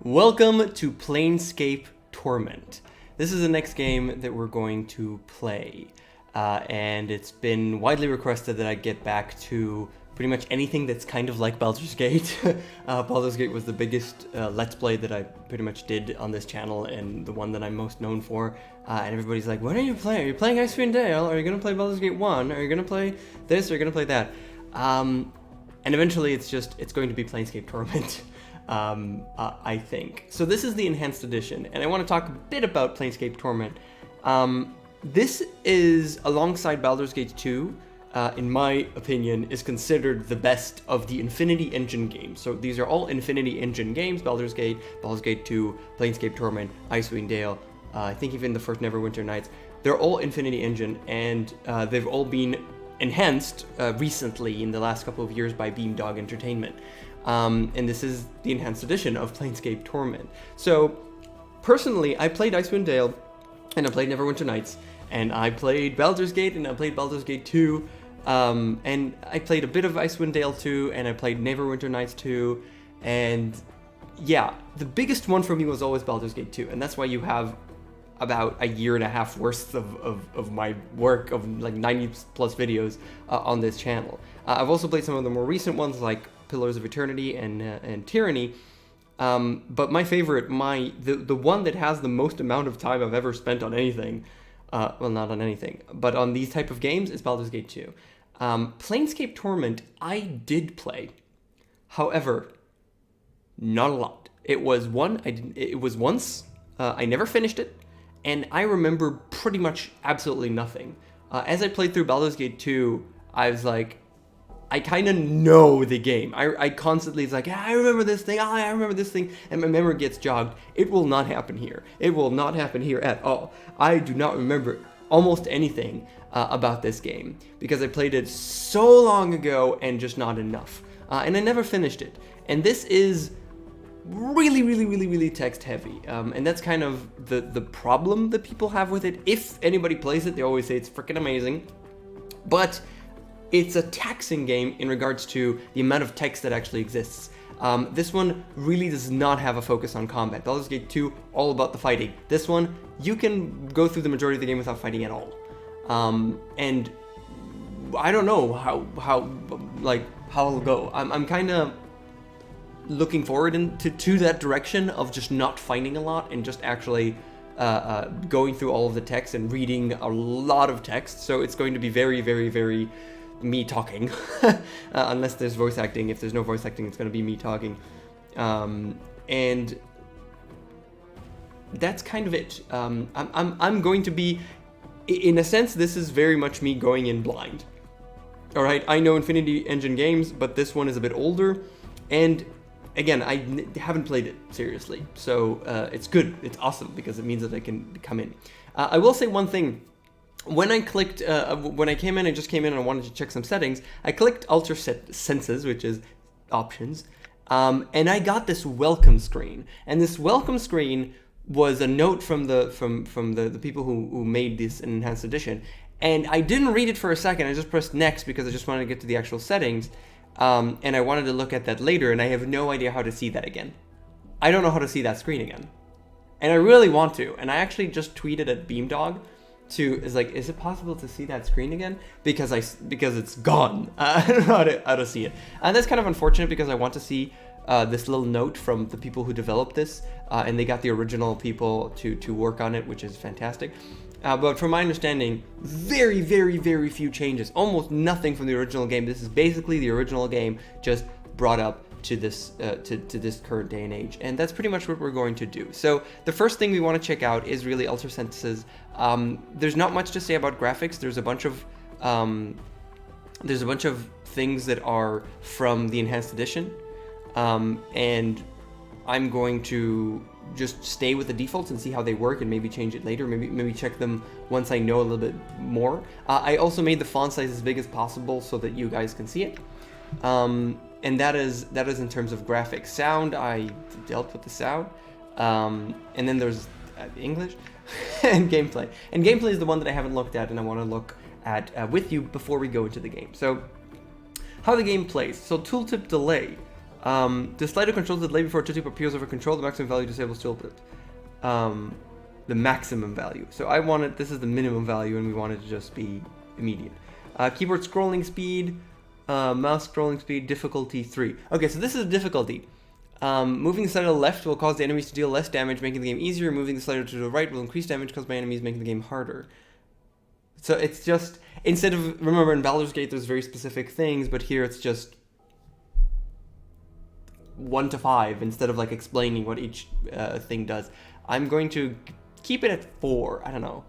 Welcome to Planescape Torment. This is the next game that we're going to play, and it's been widely requested that I get back to pretty much anything that's kind of like Baldur's Gate. Baldur's Gate was the biggest Let's Play that I pretty much did on this channel, and the one that I'm most known for. And everybody's like, what are you playing? Are you playing Icewind Dale? Are you going to play Baldur's Gate 1? Are you going to play this? Or are you going to play that? And eventually it's going to be Planescape Torment. I think. So this is the Enhanced Edition, and I want to talk a bit about Planescape Torment. This is, alongside Baldur's Gate 2, in my opinion, is considered the best of the Infinity Engine games. So these are all Infinity Engine games: Baldur's Gate 2, Planescape Torment, Icewind Dale, I think even the first Neverwinter Nights. They're all Infinity Engine, and they've all been enhanced recently in the last couple of years by Beamdog Entertainment. And this is the Enhanced Edition of Planescape Torment. So, personally, I played Icewind Dale, and I played Neverwinter Nights, and I played Baldur's Gate, and I played Baldur's Gate 2, and I played a bit of Icewind Dale 2, and I played Neverwinter Nights 2, and yeah, the biggest one for me was always Baldur's Gate 2, and that's why you have about a year and a half worth of my work, of like 90 plus videos on this channel. I've also played some of the more recent ones like Pillars of Eternity and Tyranny, but my favorite, the one that has the most amount of time I've ever spent on anything, well, not on anything, but on these type of games, is Baldur's Gate 2. Planescape Torment I did play, however, not a lot. It was once. I never finished it, and I remember pretty much absolutely nothing. As I played through Baldur's Gate 2, I was like, I kind of know the game. I constantly, it's like, I remember this thing, I remember this thing, and my memory gets jogged. It will not happen here. It will not happen here at all. I do not remember almost anything about this game, because I played it so long ago and just not enough. And I never finished it. And this is really text heavy. And that's kind of the problem that people have with it. If anybody plays it, they always say it's freaking amazing. But it's a taxing game in regards to the amount of text that actually exists. This one really does not have a focus on combat. Baldur's Gate 2, all about the fighting. This one, you can go through the majority of the game without fighting at all. And I don't know how it'll go. I'm kind of looking forward to that direction of just not fighting a lot and just actually going through all of the text and reading a lot of text. So it's going to be very me talking, unless there's voice acting. If there's no voice acting, it's going to be me talking, and that's kind of it. I'm going to be, in a sense, this is very much me going in blind. All right, I know Infinity Engine games, but this one is a bit older, and again, I haven't played it seriously, so it's good. It's awesome because it means that I can come in. I will say one thing. When I clicked, when I came in, I just came in and I wanted to check some settings. I clicked Alter Senses, which is options, and I got this welcome screen. And this welcome screen was a note from the people who made this Enhanced Edition. And I didn't read it for a second. I just pressed next because I just wanted to get to the actual settings, and I wanted to look at that later. And I have no idea how to see that again. I don't know how to see that screen again, and I really want to. And I actually just tweeted at Beamdog. Is it possible to see that screen again? Because it's gone. I don't know how to see it. And that's kind of unfortunate because I want to see this little note from the people who developed this, and they got the original people to work on it, which is fantastic. But from my understanding, very few changes. Almost nothing from the original game. This is basically the original game just brought up to this this current day and age, and that's pretty much what we're going to do. So the first thing we want to check out is really Alter Senses. There's not much to say about graphics. There's a bunch of things that are from the Enhanced Edition, and I'm going to just stay with the defaults and see how they work, and maybe change it later. Maybe check them once I know a little bit more. I also made the font size as big as possible so that you guys can see it. And that is in terms of graphics. Sound, I dealt with the sound. And then there's English and gameplay. And gameplay is the one that I haven't looked at and I want to look at with you before we go into the game. So, how the game plays. So Tooltip Delay The slider controls the delay before Tooltip appears over control. The maximum value disables Tooltip. The maximum value. So I wanted, this is the minimum value, and we want it to just be immediate. Keyboard scrolling speed, mouse scrolling speed, difficulty 3. Okay, so this is the difficulty. Moving the slider to the left will cause the enemies to deal less damage, making the game easier. Moving the slider to the right will increase damage caused by enemies, making the game harder. So it's just, instead of, remember in Baldur's Gate there's very specific things, but here it's just 1 to 5 instead of like explaining what each thing does. I'm going to keep it at 4. I don't know.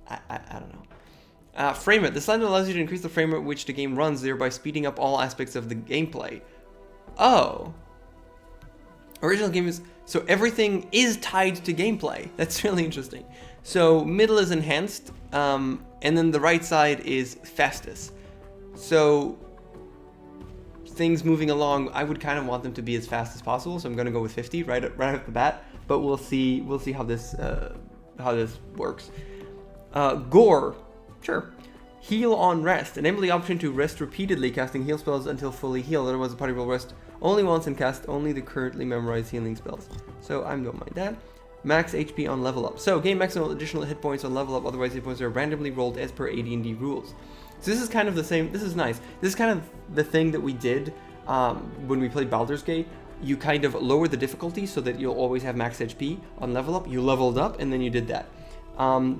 I don't know. Frame rate. The slider allows you to increase the frame rate at which the game runs, thereby speeding up all aspects of the gameplay. Oh. Original game is... So everything is tied to gameplay. That's really interesting. So middle is enhanced, and then the right side is fastest. So things moving along, I would kind of want them to be as fast as possible. So I'm going to go with 50 right off the bat. But we'll see how this works. Gore. Sure. Heal on rest. Enable the option to rest repeatedly, casting heal spells until fully healed. Otherwise, the party will rest only once and cast only the currently memorized healing spells. So I don't mind that. Max HP on level up. So gain maximum additional hit points on level up. Otherwise, hit points are randomly rolled as per AD&D rules. So this is kind of the same. This is nice. This is kind of the thing that we did when we played Baldur's Gate. You kind of lower the difficulty so that you'll always have max HP on level up. You leveled up and then you did that.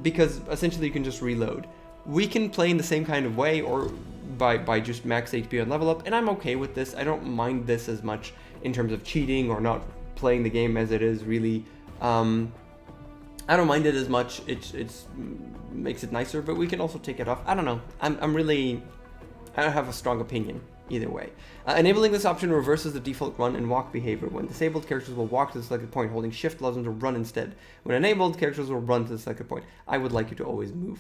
Because essentially you can just reload. We can play in the same kind of way or by just max HP on level up, and I'm okay with this. I don't mind this as much in terms of cheating or not playing the game as it is really. I don't mind it as much. It's makes it nicer, but we can also take it off. I don't know. I don't have a strong opinion either way. Enabling this option reverses the default run and walk behavior. When disabled, characters will walk to the selected point. Holding shift allows them to run instead. When enabled, characters will run to the selected point. I would like you to always move.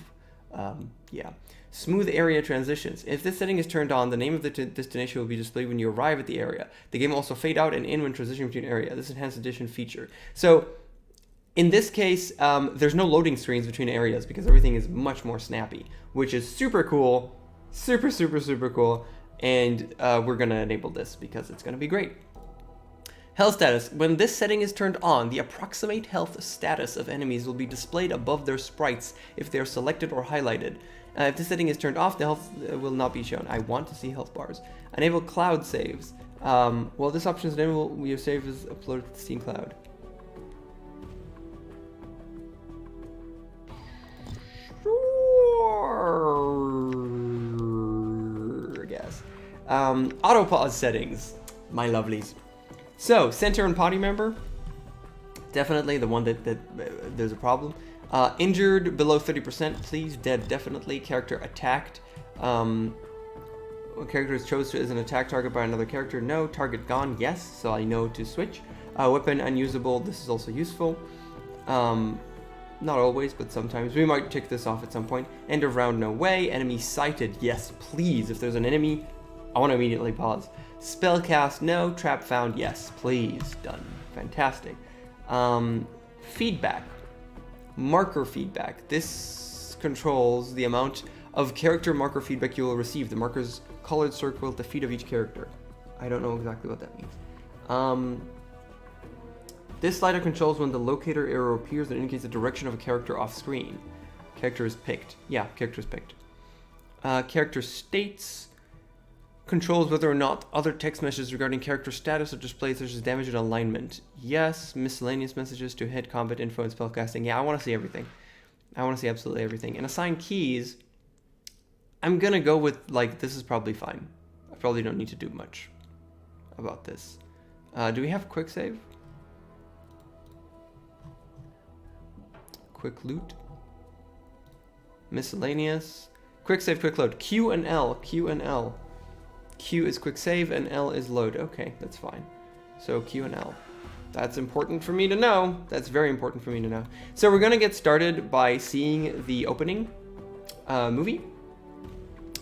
Yeah. Smooth area transitions. If this setting is turned on, the name of the destination will be displayed when you arrive at the area. The game will also fade out and in when transitioning between area. This enhanced edition feature. So in this case, there's no loading screens between areas because everything is much more snappy, which is super cool. Super, super, super cool. And we're going to enable this because it's going to be great. Health status. When this setting is turned on, the approximate health status of enemies will be displayed above their sprites if they are selected or highlighted. If this setting is turned off, the health will not be shown. I want to see health bars. Enable cloud saves. Well, this option is enabled. Your save is uploaded to the Steam Cloud. Sure, I guess. Auto pause settings, my lovelies. So, center and party member, definitely the one that there's a problem. Injured below 30%, please. Dead, definitely. Character attacked. One character is chosen as an attack target by another character. No. Target gone, yes. So I know to switch. Weapon unusable. This is also useful. Not always, but sometimes. We might tick this off at some point. End of round, no way. Enemy sighted, yes, please. If there's an enemy, I want to immediately pause. Spellcast, no. Trap found, yes, please. Done. Fantastic. Feedback. Marker feedback. This controls the amount of character marker feedback you will receive. The marker's colored circle at the feet of each character. I don't know exactly what that means. This slider controls when the locator arrow appears and indicates the direction of a character off screen. Character is picked. Yeah, character is picked. Character states controls whether or not other text messages regarding character status are displayed, such as damage and alignment. Yes. Miscellaneous messages to hit, combat info, and spellcasting. Yeah, I want to see everything. I want to see absolutely everything. And assign keys, I'm going to go with, like, this is probably fine. I probably don't need to do much about this. Do we have quick save? Quick loot. Miscellaneous. Quick save, quick load. Q and L. Q and L. Q is quick save and L is load. Okay, that's fine. So Q and L. That's important for me to know. That's very important for me to know. So we're going to get started by seeing the opening movie.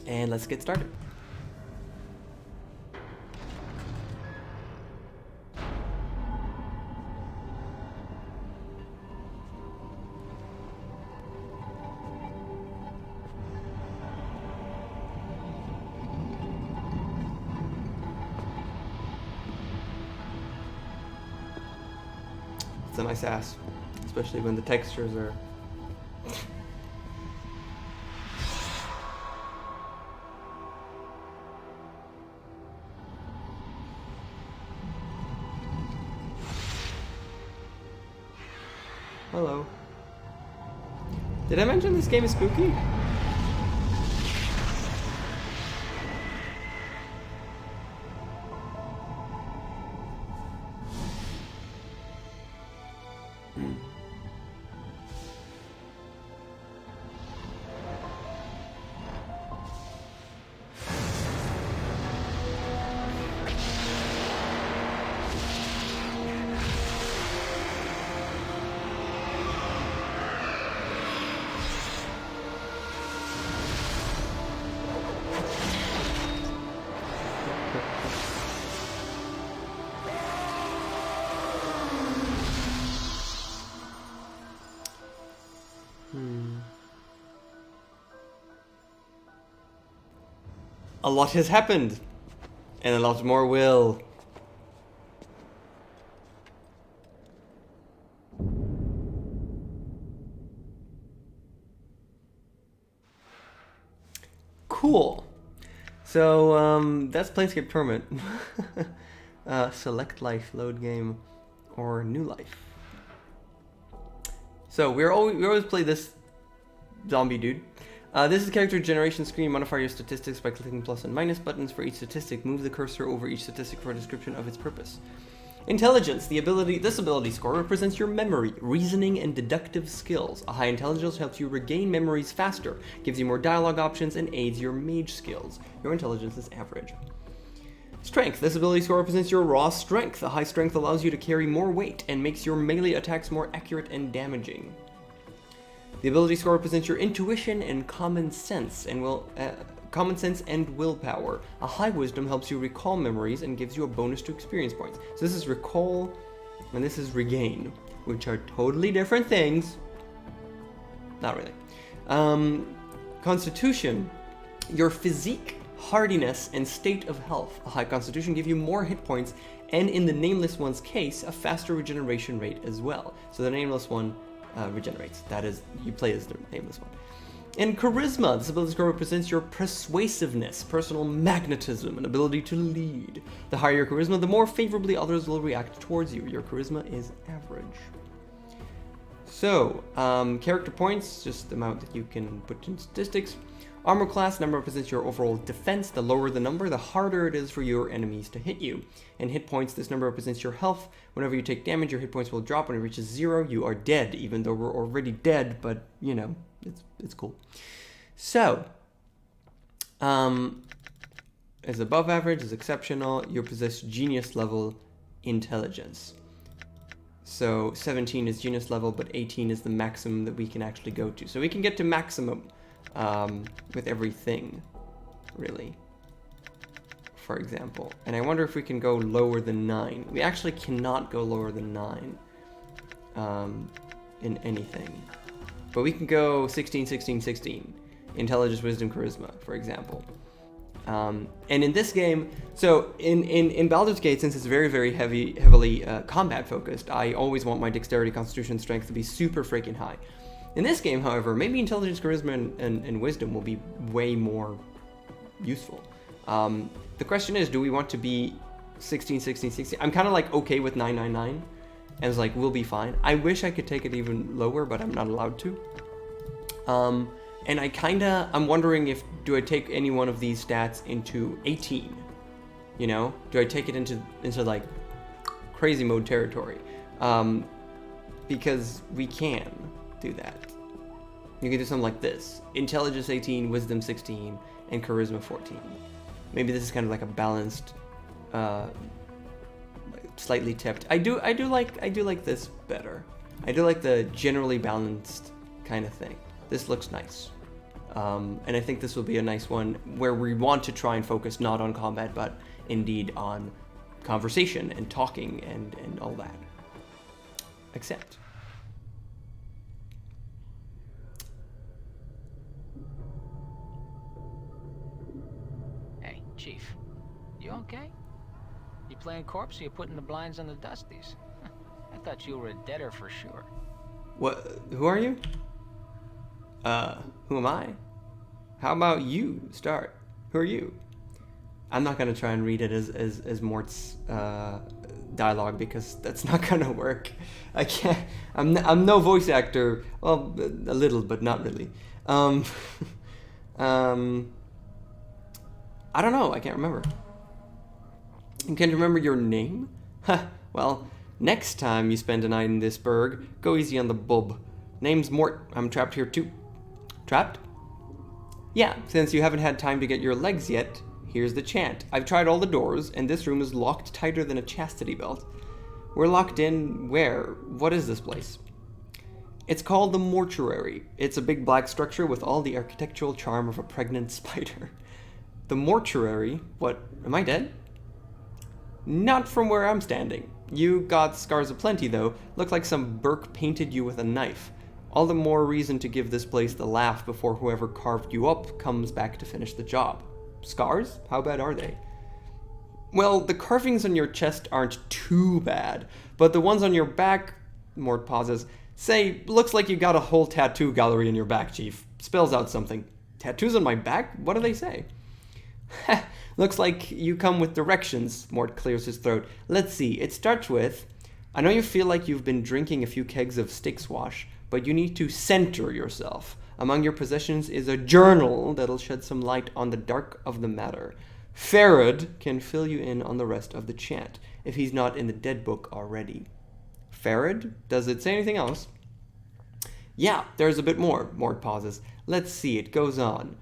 And let's get started. a nice ass, especially when the textures are. Hello. Did I mention this game is spooky? A lot has happened, and a lot more will. Cool. So, that's Planescape Torment. Select life, load game, or new life. So, we always play this zombie dude. This is character generation screen. Modify your statistics by clicking plus and minus buttons for each statistic. Move the cursor over each statistic for a description of its purpose. Intelligence. This ability score represents your memory, reasoning, and deductive skills. A high intelligence helps you regain memories faster, gives you more dialogue options, and aids your mage skills. Your intelligence is average. Strength. This ability score represents your raw strength. A high strength allows you to carry more weight and makes your melee attacks more accurate and damaging. The ability score represents your intuition and common sense and willpower. A high wisdom helps you recall memories and gives you a bonus to experience points. So this is recall and this is regain, which are totally different things. Not really. Constitution. Your physique, hardiness, and state of health. A high constitution give you more hit points, and in the nameless one's case, a faster regeneration rate as well. So the nameless one regenerates. That is, you play as the nameless one. And charisma. This ability score represents your persuasiveness, personal magnetism, and ability to lead. The higher your charisma, the more favorably others will react towards you. Your charisma is average. So, character points, just the amount that you can put in statistics. Armor class number represents your overall defense. The lower the number, the harder it is for your enemies to hit you. And hit points, this number represents your health. Whenever you take damage, your hit points will drop. When it reaches 0, you are dead, even though we're already dead, but, you know, it's cool. So, as above average, is exceptional, you possess genius level intelligence. So 17 is genius level, but 18 is the maximum that we can actually go to. So we can get to maximum with everything, really, for example. And I wonder if we can go lower than 9. We actually cannot go lower than 9 in anything. But we can go 16, 16, 16. Intelligence, wisdom, charisma, for example. And in this game, so in Baldur's Gate, since it's very, very heavily combat focused, I always want my dexterity, constitution, strength to be super freaking high. In this game, however, maybe intelligence, charisma, and wisdom will be way more useful. The question is, do we want to be 16, 16, 16? I'm kind of like okay with 999. And it's like, we'll be fine. I wish I could take it even lower, but I'm not allowed to. And I'm wondering if, do I take any one of these stats into 18? You know? Do I take it into like crazy mode territory? Because we can do that. You can do something like this. Intelligence 18, wisdom 16, and charisma 14. Maybe this is kind of like a balanced, slightly tipped. I do like this better. I do like the generally balanced kind of thing. This looks nice. And I think this will be a nice one where we want to try and focus not on combat, but indeed on conversation and talking and all that. Accept. Hey, Chief. You okay? You playing corpse or you putting the blinds on the dusties? I thought thought you were a debtor for sure. What? Who are you? Who am I? How about you start? Who are you? I'm not gonna try and read it as Mort's dialogue because that's not gonna work. I can't. I'm no voice actor. Well, a little, but not really. I don't know. I can't remember. You can't remember your name? Huh. Well, next time you spend a night in this burg, go easy on the bub. Name's Mort. I'm trapped here too. Trapped? Yeah, since you haven't had time to get your legs yet, here's the chant. I've tried all the doors, and this room is locked tighter than a chastity belt. We're locked in where? What is this place? It's called the Mortuary. It's a big black structure with all the architectural charm of a pregnant spider. The Mortuary? What, am I dead? Not from where I'm standing. You got scars aplenty though. Look like some Burke painted you with a knife. All the more reason to give this place the laugh before whoever carved you up comes back to finish the job. Scars? How bad are they? Well, the carvings on your chest aren't too bad, but the ones on your back, Mort pauses, say, looks like you got a whole tattoo gallery in your back, Chief. Spells out something. Tattoos on my back? What do they say? Looks like you come with directions, Mort clears his throat. Let's see, it starts with, I know you feel like you've been drinking a few kegs of stick swash, but you need to center yourself. Among your possessions is a journal that'll shed some light on the dark of the matter. Farad can fill you in on the rest of the chant, if he's not in the dead book already. Farad? Does it say anything else? Yeah, there's a bit more, Mort pauses. Let's see, it goes on.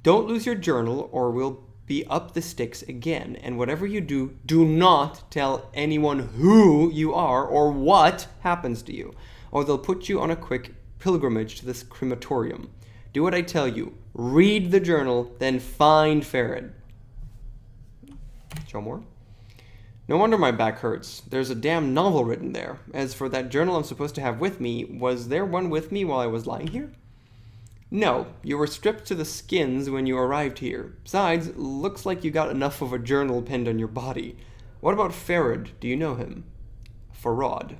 Don't lose your journal, or we'll be up the sticks again, and whatever you do, do not tell anyone who you are or what happens to you, or they'll put you on a quick pilgrimage to this crematorium. Do what I tell you. Read the journal, then find Farad. Show more. No wonder my back hurts. There's a damn novel written there. As for that journal I'm supposed to have with me, was there one with me while I was lying here? No, you were stripped to the skins when you arrived here. Besides, looks like you got enough of a journal pinned on your body. What about Farad? Do you know him? Farad.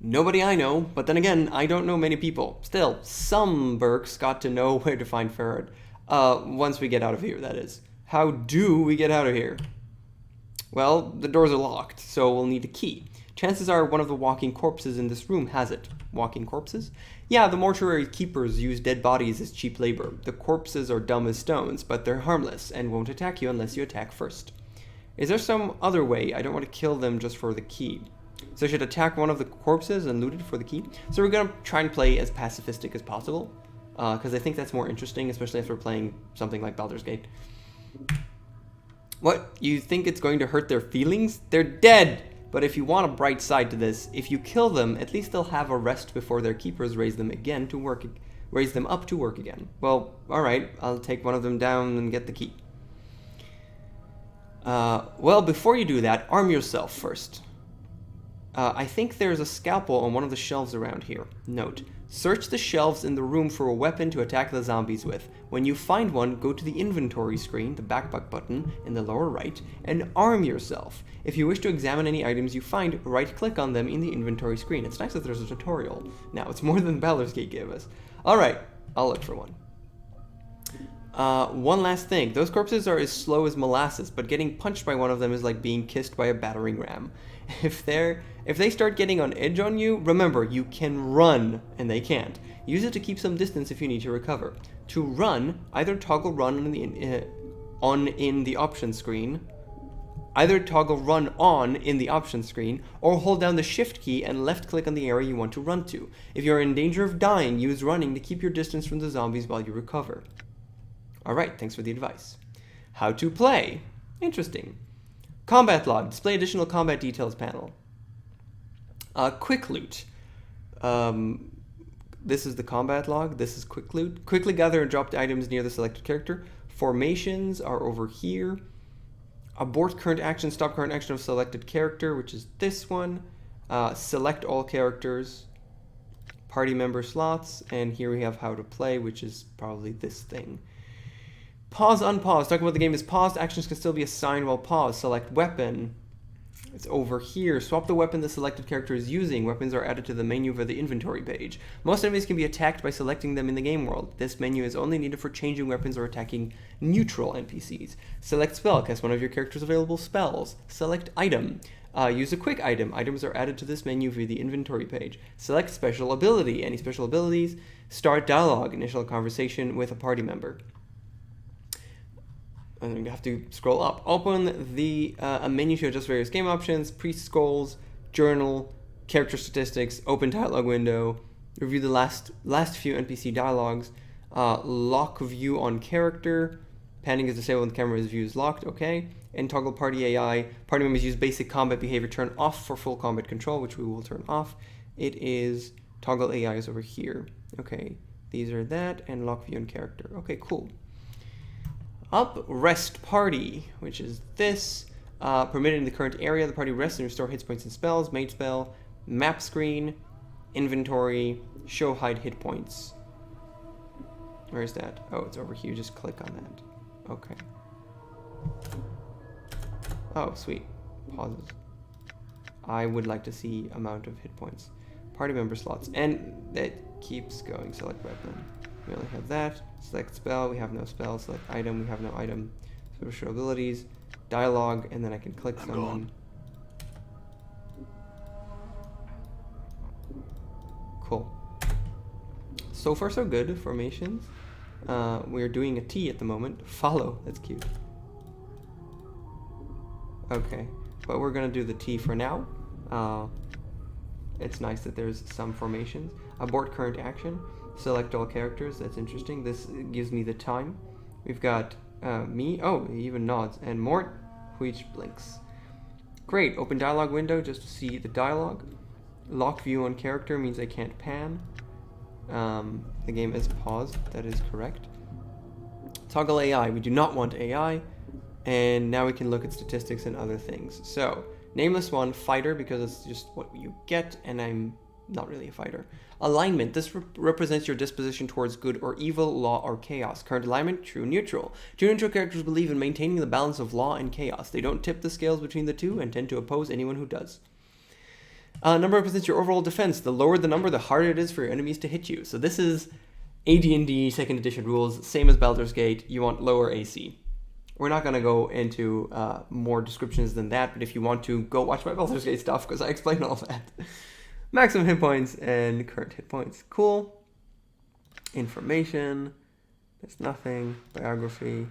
Nobody I know, but then again, I don't know many people. Still, some Burks got to know where to find Farad. Once we get out of here, that is. How do we get out of here? Well, the doors are locked, so we'll need a key. Chances are one of the walking corpses in this room has it. Walking corpses? Yeah, the mortuary keepers use dead bodies as cheap labor. The corpses are dumb as stones, but they're harmless and won't attack you unless you attack first. Is there some other way? I don't want to kill them just for the key. So I should attack one of the corpses and loot it for the key? So we're going to try and play as pacifistic as possible, because I think that's more interesting, especially if we're playing something like Baldur's Gate. What? You think it's going to hurt their feelings? They're dead! But if you want a bright side to this, if you kill them, at least they'll have a rest before their keepers raise them up to work again. Well, alright, I'll take one of them down and get the key. Well, before you do that, arm yourself first. I think there's a scalpel on one of the shelves around here. Note, search the shelves in the room for a weapon to attack the zombies with. When you find one, go to the inventory screen, the backpack button in the lower right, and arm yourself. If you wish to examine any items you find, right-click on them in the inventory screen. It's nice that there's a tutorial. Now, it's more than Baldur's Gate gave us. Alright, I'll look for one. One last thing. Those corpses are as slow as molasses, but getting punched by one of them is like being kissed by a battering ram. If they start getting on edge on you, remember, you can run, and they can't. Use it to keep some distance if you need to recover. To run, either toggle run in the options screen, or hold down the shift key and left click on the area you want to run to. If you're in danger of dying, use running to keep your distance from the zombies while you recover. Alright, thanks for the advice. How to play. Interesting. Combat log. Display additional combat details panel. Quick loot. This is the combat log. This is quick loot. Quickly gather and drop the items near the selected character. Formations are over here. Abort current action, stop current action of selected character, which is this one. Select all characters. Party member slots. And here we have how to play, which is probably this thing. Pause, unpause. Talking about the game is paused. Actions can still be assigned while paused. Select weapon. It's over here. Swap the weapon the selected character is using. Weapons are added to the menu via the inventory page. Most enemies can be attacked by selecting them in the game world. This menu is only needed for changing weapons or attacking neutral NPCs. Select spell. Cast one of your character's available spells. Select item. Use a quick item. Items are added to this menu via the inventory page. Select special ability. Any special abilities. Start dialogue. Initial conversation with a party member. And then you have to scroll up. Open the a menu to adjust various game options, priest scrolls, journal, character statistics, open dialogue window, review the last few NPC dialogues, lock view on character, panning is disabled when the camera's view is locked, okay, and toggle party AI. Party members use basic combat behavior, turn off for full combat control, which we will turn off. It is toggle AI is over here. Okay, these are that, and lock view on character. Okay, cool. Up, rest party, which is this. Permitted in the current area, the party rests and restore hit points and spells. Mage spell, map screen, inventory, show hide hit points. Where is that? Oh, it's over here. Just click on that. Okay. Oh, sweet. Pauses. I would like to see amount of hit points. Party member slots. And it keeps going. Select weapon. We only have that. Select spell, we have no spell. Select item, we have no item. Special abilities, dialogue, and then I can click someone. Cool. So far so good. Formations. We're doing a T at the moment. Follow, that's cute. Okay, but we're gonna do the T for now. It's nice that there's some formations. Abort current action. Select all characters. That's interesting. This gives me the time. We've got me. Oh, he even nods. And Mort, which blinks. Great. Open dialogue window just to see the dialogue. Lock view on character means I can't pan. The game is paused. That is correct. Toggle AI. We do not want AI. And now we can look at statistics and other things. So, nameless one, fighter, because it's just what you get, and I'm not really a fighter. Alignment. This represents your disposition towards good or evil, law or chaos. Current alignment, true, neutral. True neutral characters believe in maintaining the balance of law and chaos. They don't tip the scales between the two and tend to oppose anyone who does. Number represents your overall defense. The lower the number, the harder it is for your enemies to hit you. So this is AD&D 2nd edition rules, same as Baldur's Gate. You want lower AC. We're not going to go into more descriptions than that, but if you want to, go watch my Baldur's Gate stuff, because I explain all that. Maximum hit points and current hit points. Cool. Information. There's nothing. Biography.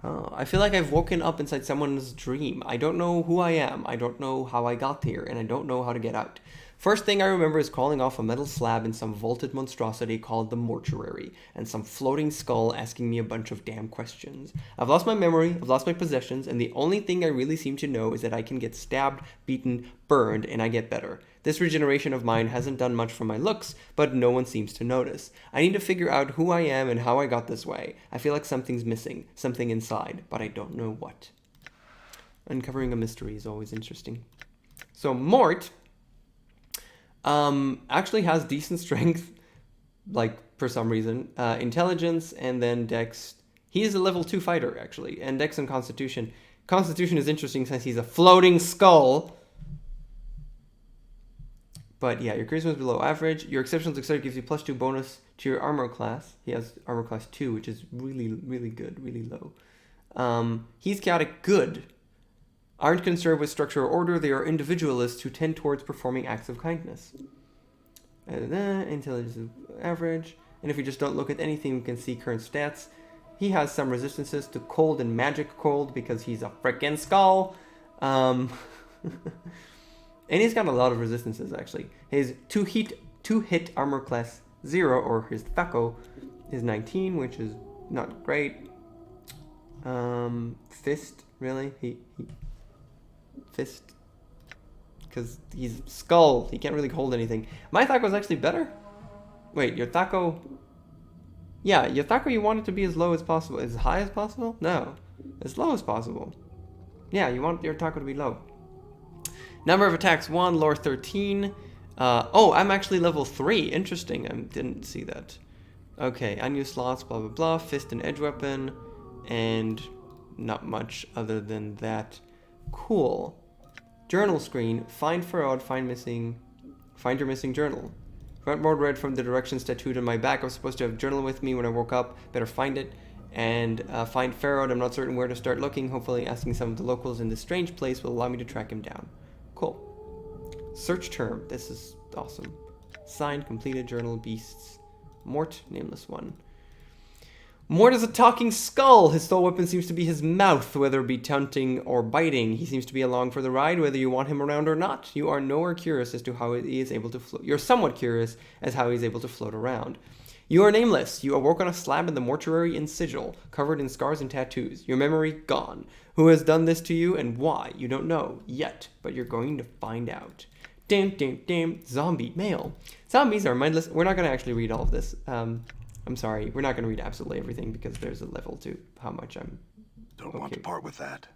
Oh, I feel like I've woken up inside someone's dream. I don't know who I am. I don't know how I got here, and I don't know how to get out. First thing I remember is crawling off a metal slab in some vaulted monstrosity called the Mortuary, and some floating skull asking me a bunch of damn questions. I've lost my memory, I've lost my possessions, and the only thing I really seem to know is that I can get stabbed, beaten, burned, and I get better. This regeneration of mine hasn't done much for my looks, but no one seems to notice. I need to figure out who I am and how I got this way. I feel like something's missing, something inside, but I don't know what. Uncovering a mystery is always interesting. So Mort actually has decent strength, like, for some reason. Intelligence, and then Dex. He is a level 2 fighter, actually. And Dex and Constitution. Constitution is interesting since he's a floating skull. But yeah, your charisma is below average. Your exceptional dexterity gives you +2 bonus to your armor class. He has armor class 2, which is really, really good, really low. He's chaotic good. Aren't concerned with structure or order, they are individualists who tend towards performing acts of kindness. Intelligence is average. And if we just don't look at anything, we can see current stats. He has some resistances to cold and magic cold because he's a frickin' skull. And he's got a lot of resistances, actually. His 2 hit armor class 0, or his THACO, is 19, which is not great. Fist, really? He fist, because he's skull. He can't really hold anything. My THACO is actually better. Wait, your THACO... Yeah, your THACO you want it to be as low as possible. As high as possible? No. As low as possible. Yeah, you want your THACO to be low. Number of attacks 1, lore 13. Oh, I'm actually level 3. Interesting. I didn't see that. Okay, unused slots, blah, blah, blah. Fist and edge weapon. And not much other than that. Cool. Journal screen. Find fraud. Find your missing journal. Front board read from the directions tattooed on my back. I was supposed to have a journal with me when I woke up. Better find it. And find Farrod. I'm not certain where to start looking. Hopefully asking some of the locals in this strange place will allow me to track him down. Cool. Search term. This is awesome. Signed, completed, journal, beasts. Mort, nameless one. Mort is a talking skull. His sole weapon seems to be his mouth, whether it be taunting or biting. He seems to be along for the ride, whether you want him around or not. You are nowhere curious as to how he is able to float. You're somewhat curious as how he's able to float around. You are nameless. You awoke on a slab in the mortuary in sigil, covered in scars and tattoos. Your memory gone. Who has done this to you and why? You don't know yet, but you're going to find out. Damn. Zombie mail. Zombies are mindless. We're not going to actually read all of this. I'm sorry. We're not going to read absolutely everything because there's a level to how much I'm... Don't want to part with that.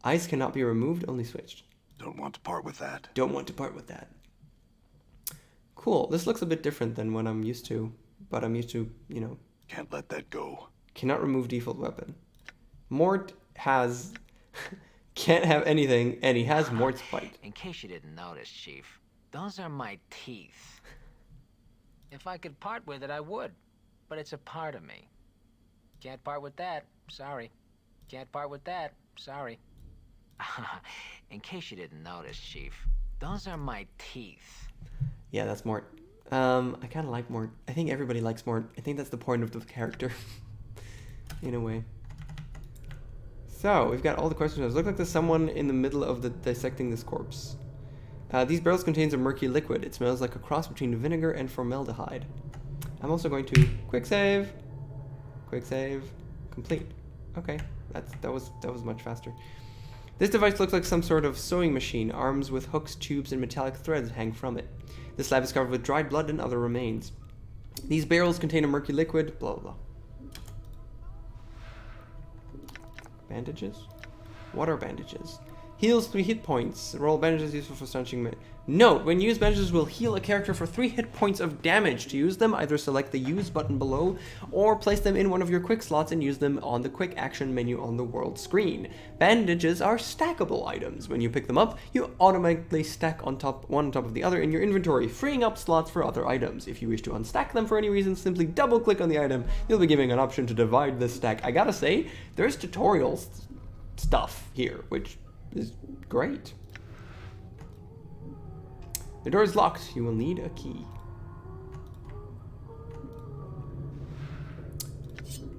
Eyes cannot be removed, only switched. Don't want to part with that. Don't want to part with that. Cool. This looks a bit different than what I'm used to, but I'm used to, you know... Can't let that go. Cannot remove default weapon. Mort has... can't have anything, and he has Mort's bite. In case you didn't notice, Chief, those are my teeth. If I could part with it, I would. But it's a part of me. Can't part with that. Sorry. Can't part with that. Sorry. In case you didn't notice, Chief, those are my teeth. Yeah, that's Mort. I kind of like Mort. I think everybody likes Mort. I think that's the point of the character. In a way. So, we've got all the questions. Look like there's someone in the middle of the dissecting this corpse. These barrels contains a murky liquid. It smells like a cross between vinegar and formaldehyde. I'm also going to quick save. Quick save. Complete. Okay, that was much faster. This device looks like some sort of sewing machine. Arms with hooks, tubes, and metallic threads hang from it. This slab is covered with dried blood and other remains. These barrels contain a murky liquid. Blah blah. Bandages? What are bandages? Heals 3 hit points. Roll bandages useful for stanching. Note, when used, bandages will heal a character for 3 hit points of damage. To use them, either select the use button below or place them in one of your quick slots and use them on the quick action menu on the world screen. Bandages are stackable items. When you pick them up, you automatically stack one on top of the other in your inventory, freeing up slots for other items. If you wish to unstack them for any reason, simply double click on the item. You'll be given an option to divide this stack. I gotta say, there's tutorial stuff here, which is great. The door is locked. You will need a key.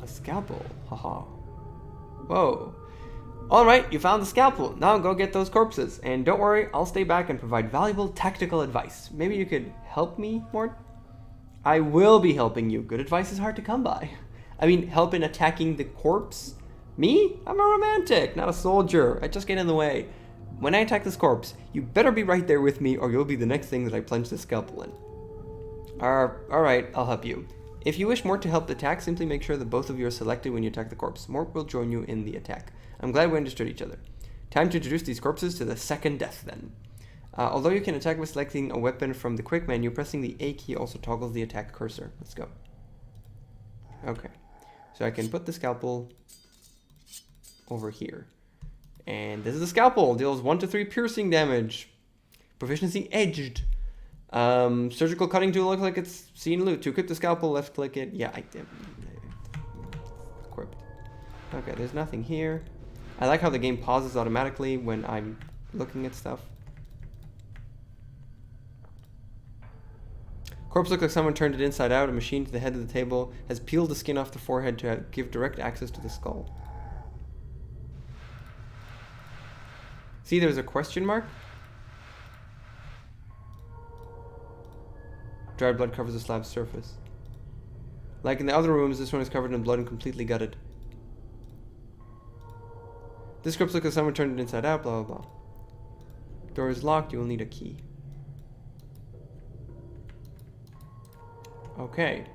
A scalpel. Haha. Whoa. Alright, you found the scalpel. Now go get those corpses. And don't worry, I'll stay back and provide valuable tactical advice. Maybe you could help me, Mort? I will be helping you. Good advice is hard to come by. I mean, help in attacking the corpse? Me? I'm a romantic, not a soldier. I just get in the way. When I attack this corpse, you better be right there with me or you'll be the next thing that I plunge the scalpel in. Alright, I'll help you. If you wish Mort to help the attack, simply make sure that both of you are selected when you attack the corpse. Mort will join you in the attack. I'm glad we understood each other. Time to introduce these corpses to the second death then. Although you can attack by selecting a weapon from the quick menu, pressing the A key also toggles the attack cursor. Let's go. Okay. So I can put the scalpel over here. And this is the scalpel. Deals 1 to 3 piercing damage. Proficiency edged. Surgical cutting tool looks like it's seen loot. To equip the scalpel, left click it. Yeah, I did. Equipped. Okay, there's nothing here. I like how the game pauses automatically when I'm looking at stuff. Corpse looks like someone turned it inside out. A machine to the head of the table has peeled the skin off the forehead to give direct access to the skull. See, there's a question mark. Dried blood covers the slab's surface. Like in the other rooms, this one is covered in blood and completely gutted. This corpse looks like someone turned it inside out, blah, blah, blah. Door is locked, you will need a key. Okay.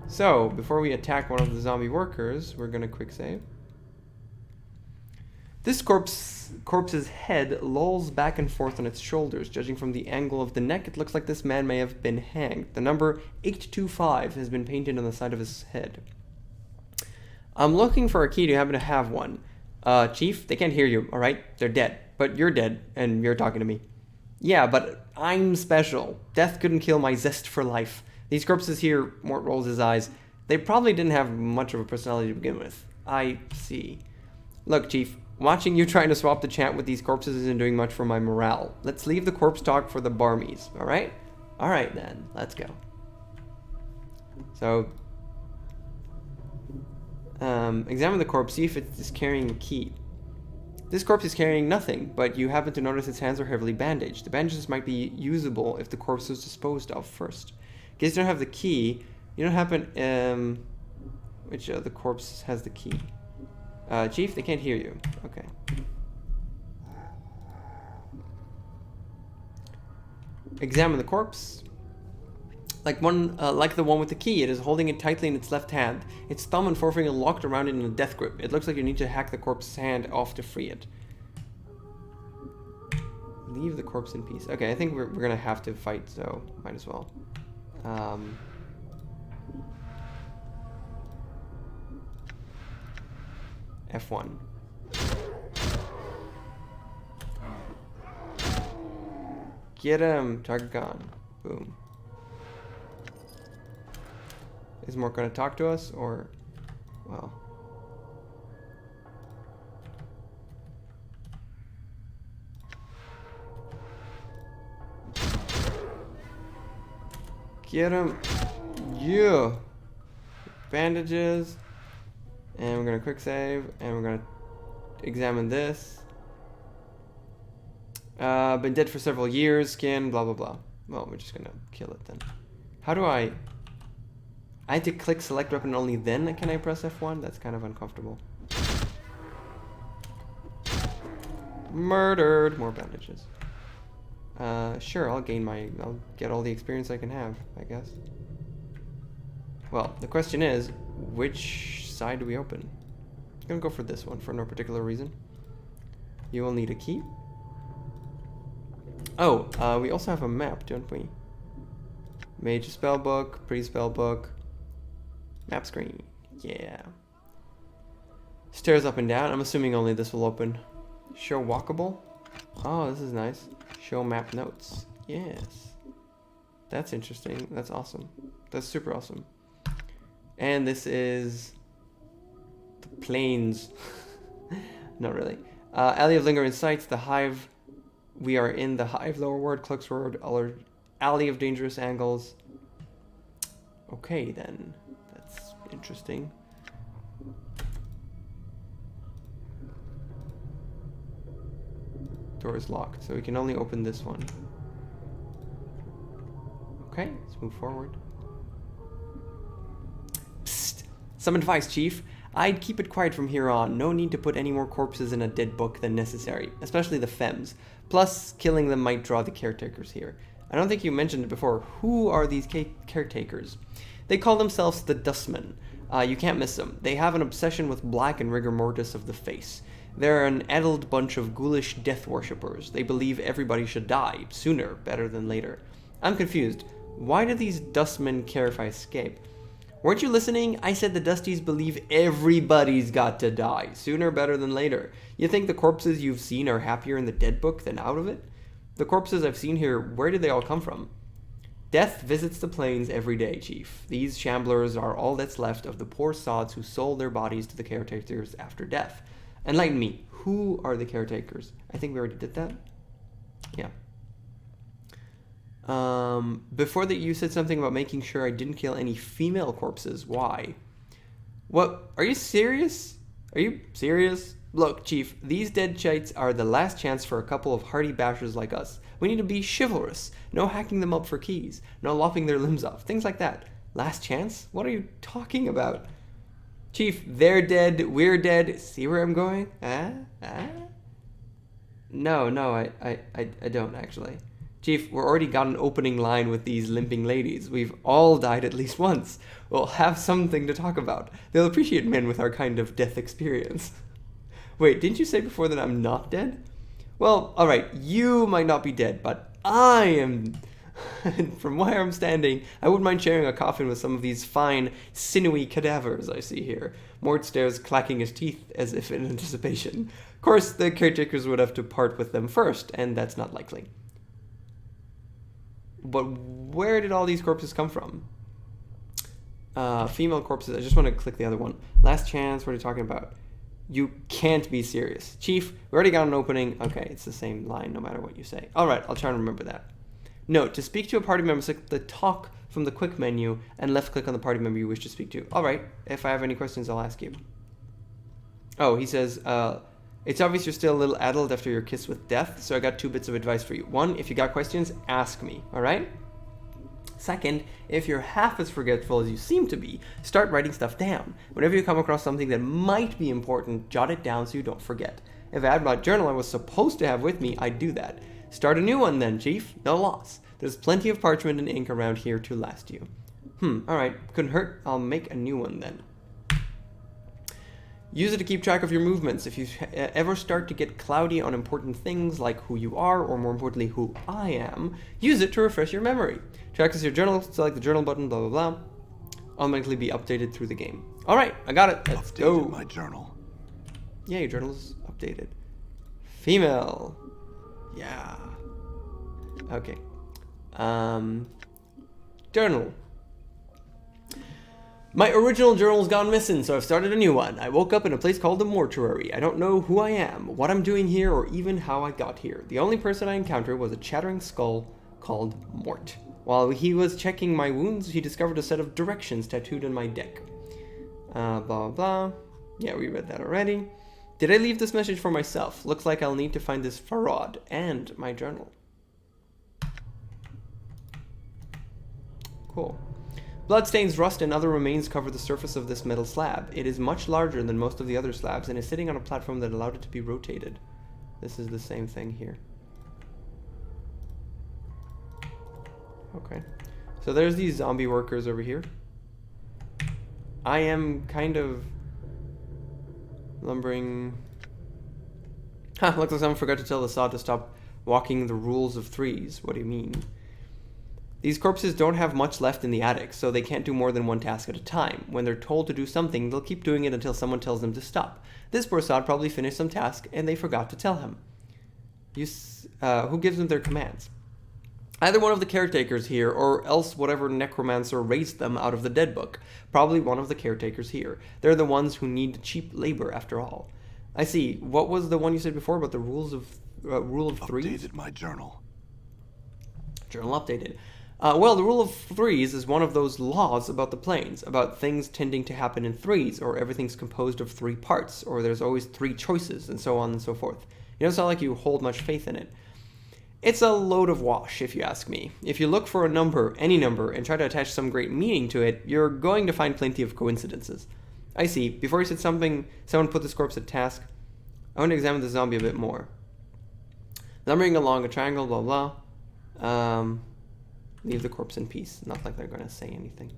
So, before we attack one of the zombie workers, we're gonna quick save. This corpse's head lolls back and forth on its shoulders. Judging from the angle of the neck, it looks like this man may have been hanged. The number 825 has been painted on the side of his head. I'm looking for a key. Do you happen to have one? Chief, they can't hear you, alright? They're dead. but you're dead, and you're talking to me. Yeah, but I'm special. Death couldn't kill my zest for life. These corpses here, Mort rolls his eyes. They probably didn't have much of a personality to begin with. I see. Look, Chief, watching you trying to swap the chat with these corpses isn't doing much for my morale. Let's leave the corpse talk for the barmies, alright? Alright then, let's go. So, examine the corpse, see if it is carrying a key. This corpse is carrying nothing, but you happen to notice its hands are heavily bandaged. The bandages might be usable if the corpse was disposed of first. In case you don't have the key, you don't happen, which the corpse has the key? Chief, they can't hear you. Okay. Examine the corpse. Like the one with the key, it is holding it tightly in its left hand. Its thumb and forefinger locked around it in a death grip. It looks like you need to hack the corpse's hand off to free it. Leave the corpse in peace. Okay, I think we're gonna have to fight, so might as well. F1. Get him! Target gone. Boom. Is Mort gonna talk to us, or... well... get him! Yeah! Bandages. And we're gonna quick save, and we're gonna examine this. Been dead for several years, skin, blah blah blah. Well, we're just gonna kill it then. How do I had to click select weapon only then can I press F1? That's kind of uncomfortable. Murdered! More bandages. Sure, I'll get all the experience I can have, I guess. Well, the question is, which side do we open? I'm gonna go for this one for no particular reason. You will need a key. Oh, we also have a map, don't we? Mage spellbook, pretty spellbook. Map screen, yeah. Stairs up and down, I'm assuming only this will open. Show walkable? Oh, this is nice. Show map notes, yes. That's interesting, that's awesome. That's super awesome. And this is the plains. Not really. Alley of Lingering Sights, the Hive. We are in the Hive, Lower Ward, Cluck's Road, Alley of Dangerous Angles. Okay then, that's interesting. Door is locked, so we can only open this one. Okay, let's move forward. Psst! Some advice, Chief. I'd keep it quiet from here on. No need to put any more corpses in a dead book than necessary, especially the femmes. Plus, killing them might draw the caretakers here. I don't think you mentioned it before. Who are these caretakers? They call themselves the Dustmen. You can't miss them. They have an obsession with black and rigor mortis of the face. They're an addled bunch of ghoulish death worshippers. They believe everybody should die, sooner, better than later. I'm confused. Why do these Dustmen care if I escape? Weren't you listening? I said the Dusties believe everybody's got to die, sooner, better than later. You think the corpses you've seen are happier in the dead book than out of it? The corpses I've seen here, where did they all come from? Death visits the plains every day, Chief. These shamblers are all that's left of the poor sods who sold their bodies to the caretakers after death. Enlighten me, who are the caretakers? I think we already did that. Yeah. Before that you said something about making sure I didn't kill any female corpses. Why? What? Are you serious? Are you serious? Look, Chief, these dead chites are the last chance for a couple of hardy bashers like us. We need to be chivalrous. No hacking them up for keys. No lopping their limbs off. Things like that. Last chance? What are you talking about? Chief, they're dead, we're dead. See where I'm going? No, I don't actually. Chief, we're already got an opening line with these limping ladies. We've all died at least once. We'll have something to talk about. They'll appreciate men with our kind of death experience. Wait, didn't you say before that I'm not dead? Well, alright, you might not be dead, but I am... From where I'm standing, I wouldn't mind sharing a coffin with some of these fine, sinewy cadavers I see here. Mort stares, clacking his teeth as if in anticipation. course, the caretakers would have to part with them first, and that's not likely. But where did all these corpses come from? Female corpses. I just want to click the other one. Last chance. What are you talking about? You can't be serious. Chief, we already got an opening. Okay, it's the same line no matter what you say. Alright, I'll try and remember that. Note, to speak to a party member, select the talk from the quick menu and left click on the party member you wish to speak to. Alright, if I have any questions, I'll ask you. Oh, he says, it's obvious you're still a little addled after your kiss with death, so I got 2 bits of advice for you. 1, if you got questions, ask me, alright? Second, if you're half as forgetful as you seem to be, start writing stuff down. Whenever you come across something that might be important, jot it down so you don't forget. If I had my journal I was supposed to have with me, I'd do that. Start a new one then, Chief. No loss. There's plenty of parchment and ink around here to last you. Alright. Couldn't hurt. I'll make a new one then. Use it to keep track of your movements. If you ever start to get cloudy on important things like who you are, or more importantly, who I am, use it to refresh your memory. To access your journal, select the journal button, blah, blah, blah. Automatically be updated through the game. Alright, I got it. Let's go. My journal. Yeah, your journal is updated. Female. Yeah. Okay. Journal. My original journal's gone missing, so I've started a new one. I woke up in a place called the Mortuary. I don't know who I am, what I'm doing here, or even how I got here. The only person I encountered was a chattering skull called Mort. While he was checking my wounds, he discovered a set of directions tattooed on my deck. Blah, blah. Yeah, we read that already. Did I leave this message for myself? Looks like I'll need to find this Farad and my journal. Cool. Bloodstains, rust, and other remains cover the surface of this metal slab. It is much larger than most of the other slabs and is sitting on a platform that allowed it to be rotated. This is the same thing here. Okay. So there's these zombie workers over here. I am kind of lumbering. Looks like someone forgot to tell the saw to stop walking the rules of threes. What do you mean? These corpses don't have much left in the attic, so they can't do more than one task at a time. When they're told to do something, they'll keep doing it until someone tells them to stop. This poor sod probably finished some task, and they forgot to tell him. Who gives them their commands? Either one of the caretakers here, or else whatever necromancer raised them out of the dead book. Probably one of the caretakers here. They're the ones who need cheap labor, after all. I see. What was the one you said before about the rule of threes? Updated my journal. Journal updated. Well, the rule of threes is one of those laws about the planes, about things tending to happen in threes, or everything's composed of 3 parts, or there's always 3 choices, and so on and so forth. You know, it's not like you hold much faith in it. It's a load of wash, if you ask me. If you look for a number, any number, and try to attach some great meaning to it, you're going to find plenty of coincidences. I see. Before you said something, someone put this corpse at task. I want to examine the zombie a bit more. Numbering along a triangle, blah, blah. Leave the corpse in peace. Not like they're going to say anything.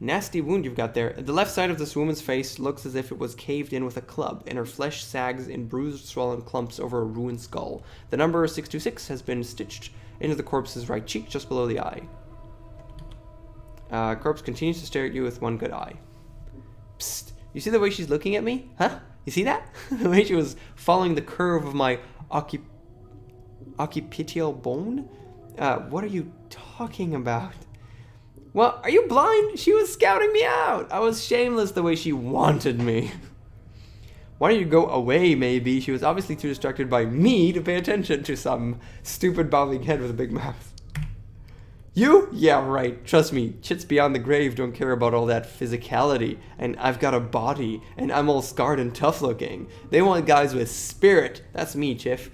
Nasty wound you've got there. The left side of this woman's face looks as if it was caved in with a club, and her flesh sags in bruised, swollen clumps over a ruined skull. The number 626 has been stitched into the corpse's right cheek, just below the eye. Corpse continues to stare at you with one good eye. Psst. You see the way she's looking at me? Huh? You see that? The way she was following the curve of my occipital bone? What are you talking about? Well, are you blind? She was scouting me out. I was shameless the way she wanted me. Why don't you go away, maybe? She was obviously too distracted by me to pay attention to some stupid bobbing head with a big mouth. You? Yeah, right. Trust me, chits beyond the grave don't care about all that physicality. And I've got a body, and I'm all scarred and tough looking. They want guys with spirit. That's me, Chief.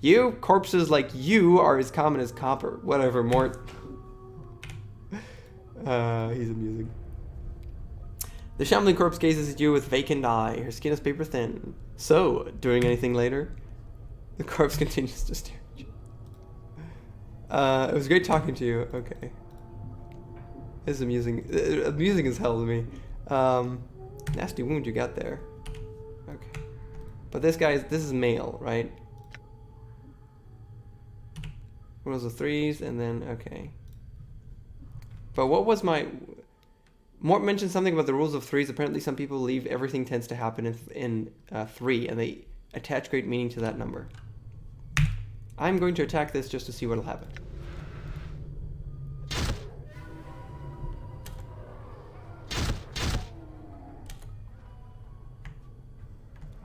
You? Corpses like you are as common as copper. Whatever, Mort. He's amusing. The shambling corpse gazes at you with vacant eye. Her skin is paper thin. So, doing anything later? The corpse continues to stare at you. It was great talking to you. Okay. This is amusing. Amusing as hell to me. Nasty wound you got there. Okay. But this is male, right? What was the threes, and then, okay. But what was my... Mort mentioned something about the rules of threes. Apparently some people believe everything tends to happen in 3, and they attach great meaning to that number. I'm going to attack this just to see what'll happen.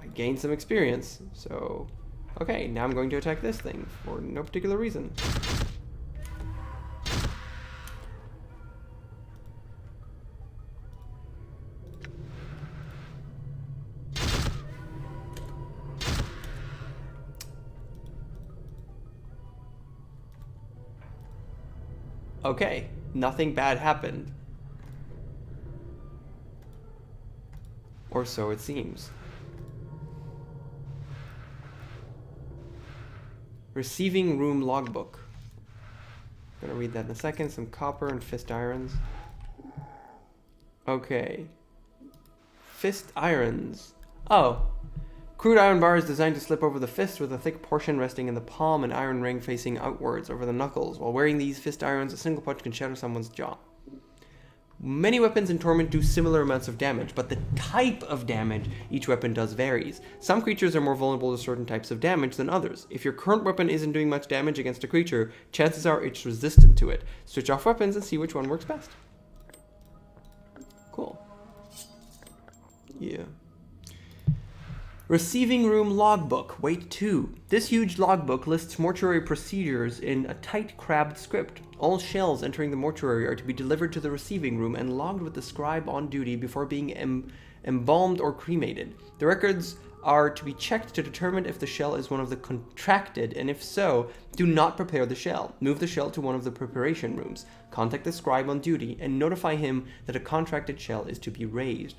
I gained some experience, so... Okay, now I'm going to attack this thing for no particular reason. Okay, nothing bad happened. Or so it seems. Receiving room logbook. I'm gonna read that in a second. Some copper and fist irons. Okay. Fist irons. Oh. Crude iron bar is designed to slip over the fist with a thick portion resting in the palm and iron ring facing outwards over the knuckles. While wearing these fist irons, a single punch can shatter someone's jaw. Many weapons in Torment do similar amounts of damage, but the type of damage each weapon does varies. Some creatures are more vulnerable to certain types of damage than others. If your current weapon isn't doing much damage against a creature, chances are it's resistant to it. Switch off weapons and see which one works best. Cool. Yeah. Receiving room logbook, weight 2. This huge logbook lists mortuary procedures in a tight crabbed script. All shells entering the mortuary are to be delivered to the receiving room and logged with the scribe on duty before being embalmed or cremated. The records are to be checked to determine if the shell is one of the contracted, and if so, do not prepare the shell. Move the shell to one of the preparation rooms. Contact the scribe on duty and notify him that a contracted shell is to be raised.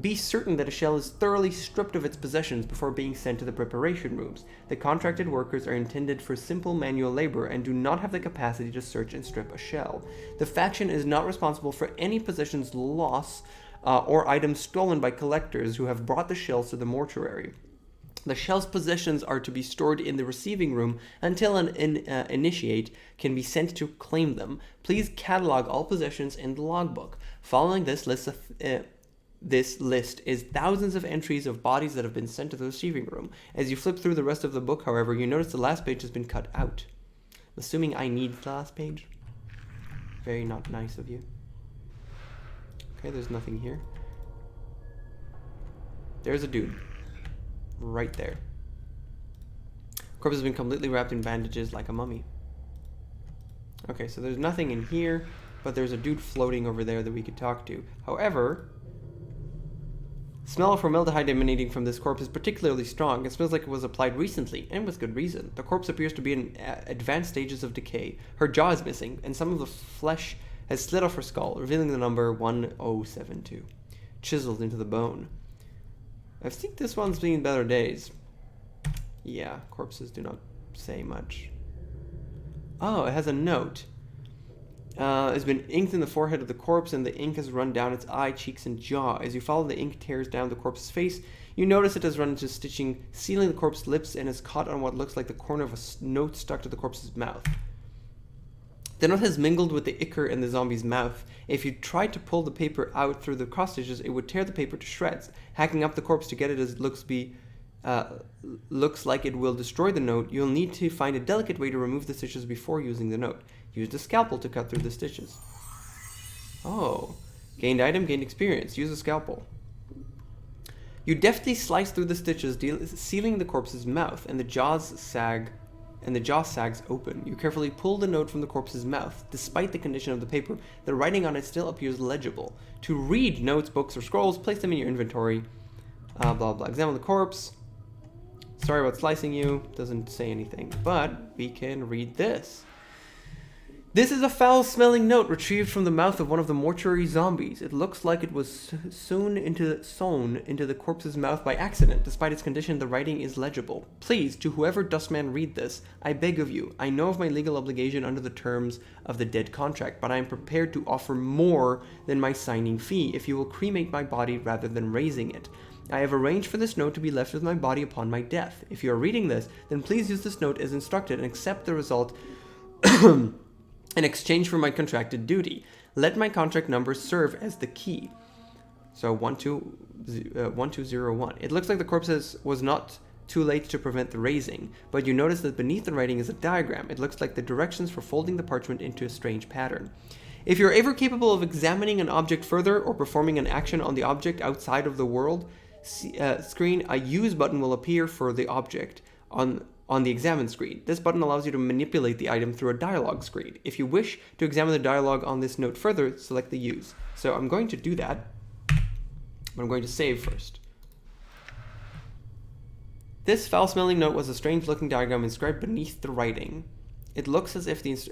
Be certain that a shell is thoroughly stripped of its possessions before being sent to the preparation rooms. The contracted workers are intended for simple manual labor and do not have the capacity to search and strip a shell. The faction is not responsible for any possessions loss or items stolen by collectors who have brought the shells to the mortuary. The shell's possessions are to be stored in the receiving room until an initiate can be sent to claim them. Please catalog all possessions in the logbook. Following this list of... This list is thousands of entries of bodies that have been sent to the receiving room. As you flip through the rest of the book, however, you notice the last page has been cut out. I'm assuming I need the last page. Very not nice of you. Okay, there's nothing here. There's a dude. Right there. Corpse has been completely wrapped in bandages like a mummy. Okay, so there's nothing in here, but there's a dude floating over there that we could talk to. However... smell of formaldehyde emanating from this corpse is particularly strong. It smells like it was applied recently, and with good reason. The corpse appears to be in advanced stages of decay. Her jaw is missing, and some of the flesh has slid off her skull, revealing the number 1072, chiseled into the bone. I think this one's seen better days. Yeah, corpses do not say much. Oh, it has a note. Has been inked in the forehead of the corpse, and the ink has run down its eye, cheeks, and jaw. As you follow the ink tears down the corpse's face, you notice it has run into stitching, sealing the corpse's lips, and is caught on what looks like the corner of a note stuck to the corpse's mouth. The note has mingled with the ichor in the zombie's mouth. If you tried to pull the paper out through the cross stitches, it would tear the paper to shreds. Hacking up the corpse to get it as it looks like it will destroy the note, you'll need to find a delicate way to remove the stitches before using the note. Use the scalpel to cut through the stitches. Oh. Gained item, gained experience. Use a scalpel. You deftly slice through the stitches, sealing the corpse's mouth, and the jaw sags open. You carefully pull the note from the corpse's mouth. Despite the condition of the paper, the writing on it still appears legible. To read notes, books, or scrolls, place them in your inventory. Blah, blah. Examine the corpse. Sorry about slicing you. Doesn't say anything. But we can read this. This is a foul-smelling note retrieved from the mouth of one of the mortuary zombies. It looks like it was sewn into the corpse's mouth by accident. Despite its condition, the writing is legible. Please, to whoever Dustman read this, I beg of you, I know of my legal obligation under the terms of the dead contract, but I am prepared to offer more than my signing fee if you will cremate my body rather than raising it. I have arranged for this note to be left with my body upon my death. If you are reading this, then please use this note as instructed and accept the result in exchange for my contracted duty. Let my contract number serve as the key. So 1201. It looks like the corpse was not too late to prevent the raising, but you notice that beneath the writing is a diagram. It looks like the directions for folding the parchment into a strange pattern. If you're ever capable of examining an object further or performing an action on the object outside of the world screen, a use button will appear for the object on the examine screen. This button allows you to manipulate the item through a dialog screen. If you wish to examine the dialog on this note further, select the use. So I'm going to do that, but I'm going to save first. This foul-smelling note was a strange-looking diagram inscribed beneath the writing. It looks as if it's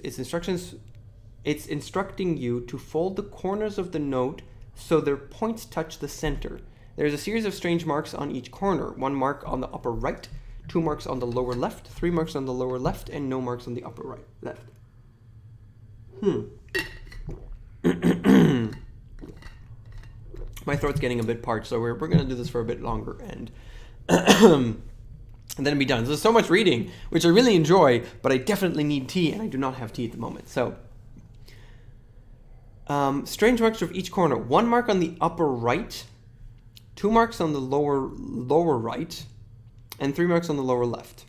instructing you to fold the corners of the note so their points touch the center. There's a series of strange marks on each corner. 1 mark on the upper right, 2 marks on the lower left, 3 marks on the lower left, and no marks on the upper right left. My throat's getting a bit parched, so we're going to do this for a bit longer and then be done. There's so much reading, which I really enjoy, but I definitely need tea, and I do not have tea at the moment. So, strange marks of each corner. 1 mark on the upper right, 2 marks on the lower right, and 3 marks on the lower left.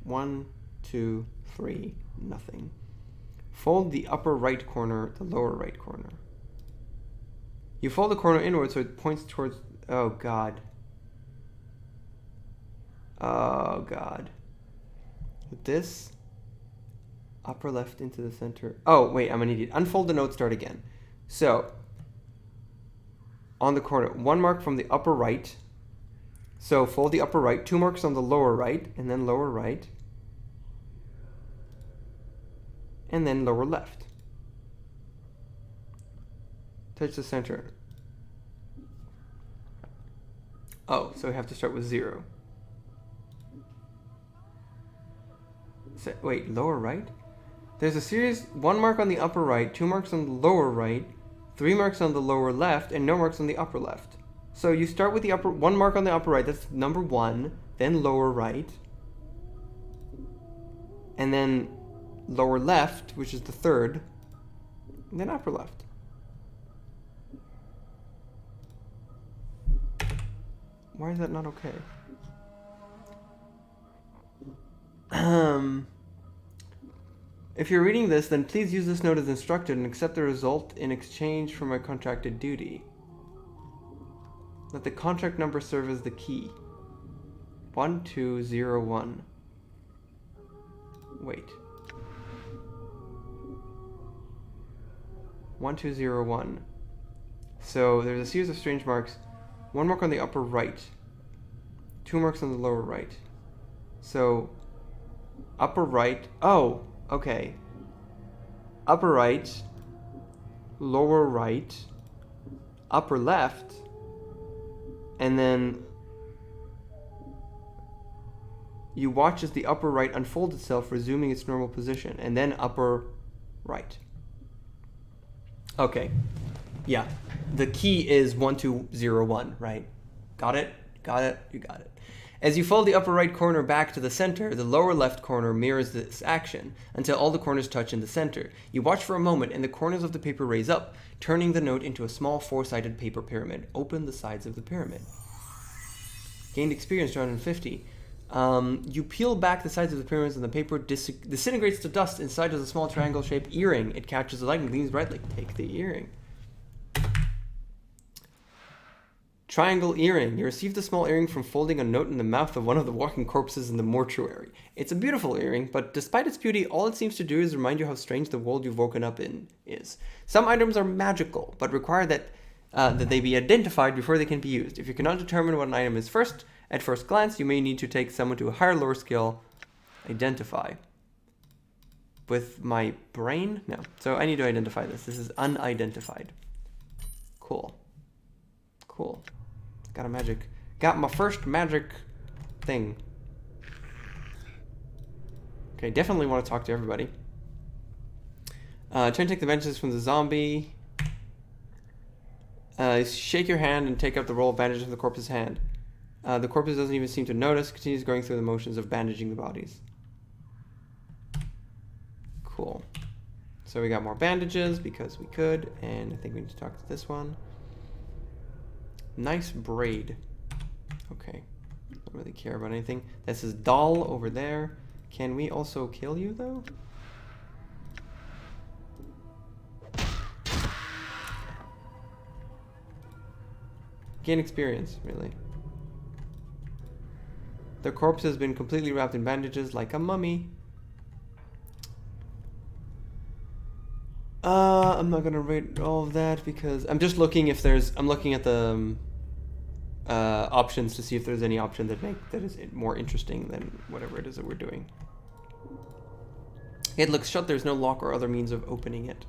1, 2, 3, nothing. Fold the upper right corner, the lower right corner. You fold the corner inward so it points towards... Oh, God. Oh, God. With this, upper left into the center. Oh, wait, I'm an idiot. Unfold the note, start again. So, on the corner, 1 mark from the upper right. So, fold the upper right, 2 marks on the lower right, and then lower right. And then lower left. Touch the center. Oh, so we have to start with 0. So, wait, lower right? There's a series, 1 mark on the upper right, 2 marks on the lower right, 3 marks on the lower left, and no marks on the upper left. So you start with the 1 mark on the upper right, that's number 1, then lower right, and then lower left, which is the 3rd, and then upper left. Why is that not okay? If you're reading this, then please use this note as instructed and accept the result in exchange for my contracted duty. Let the contract number serve as the key. 1201. Wait. 1201. So there's a series of strange marks. 1 mark on the upper right. 2 marks on the lower right. So, upper right. Oh, okay. Upper right. Lower right. Upper left. And then you watch as the upper right unfolds itself, resuming its normal position. And then upper right. Okay. Yeah. The key is 1201, right? Got it? Got it? You got it. As you fold the upper right corner back to the center, the lower left corner mirrors this action until all the corners touch in the center. You watch for a moment and the corners of the paper raise up, turning the note into a small 4-sided paper pyramid. Open the sides of the pyramid. Gained experience 250. You peel back the sides of the pyramids and the paper disintegrates to dust inside of a small triangle-shaped earring. It catches the light and gleams brightly. Take the earring. Triangle earring. You received the small earring from folding a note in the mouth of one of the walking corpses in the mortuary. It's a beautiful earring, but despite its beauty, all it seems to do is remind you how strange the world you've woken up in is. Some items are magical, but require that they be identified before they can be used. If you cannot determine what an item is at first glance, you may need to take someone to a higher lower skill. Identify. With my brain? No. So I need to identify this. This is unidentified. Cool. Cool. Got my first magic thing. Okay, definitely want to talk to everybody. Try and take the vengeance from the zombie. Shake your hand and take up the roll of bandages from the corpse's hand. The corpse doesn't even seem to notice, continues going through the motions of bandaging the bodies. Cool. So we got more bandages because we could, and I think we need to talk to this one. Nice braid. Okay. Don't really care about anything. This is Doll over there. Can we also kill you though? Gain experience, really. The corpse has been completely wrapped in bandages like a mummy. I'm not gonna rate all of that because I'm just looking if there's. I'm looking at the options to see if there's any option that is more interesting than whatever it is that we're doing. It looks shut. There's no lock or other means of opening it,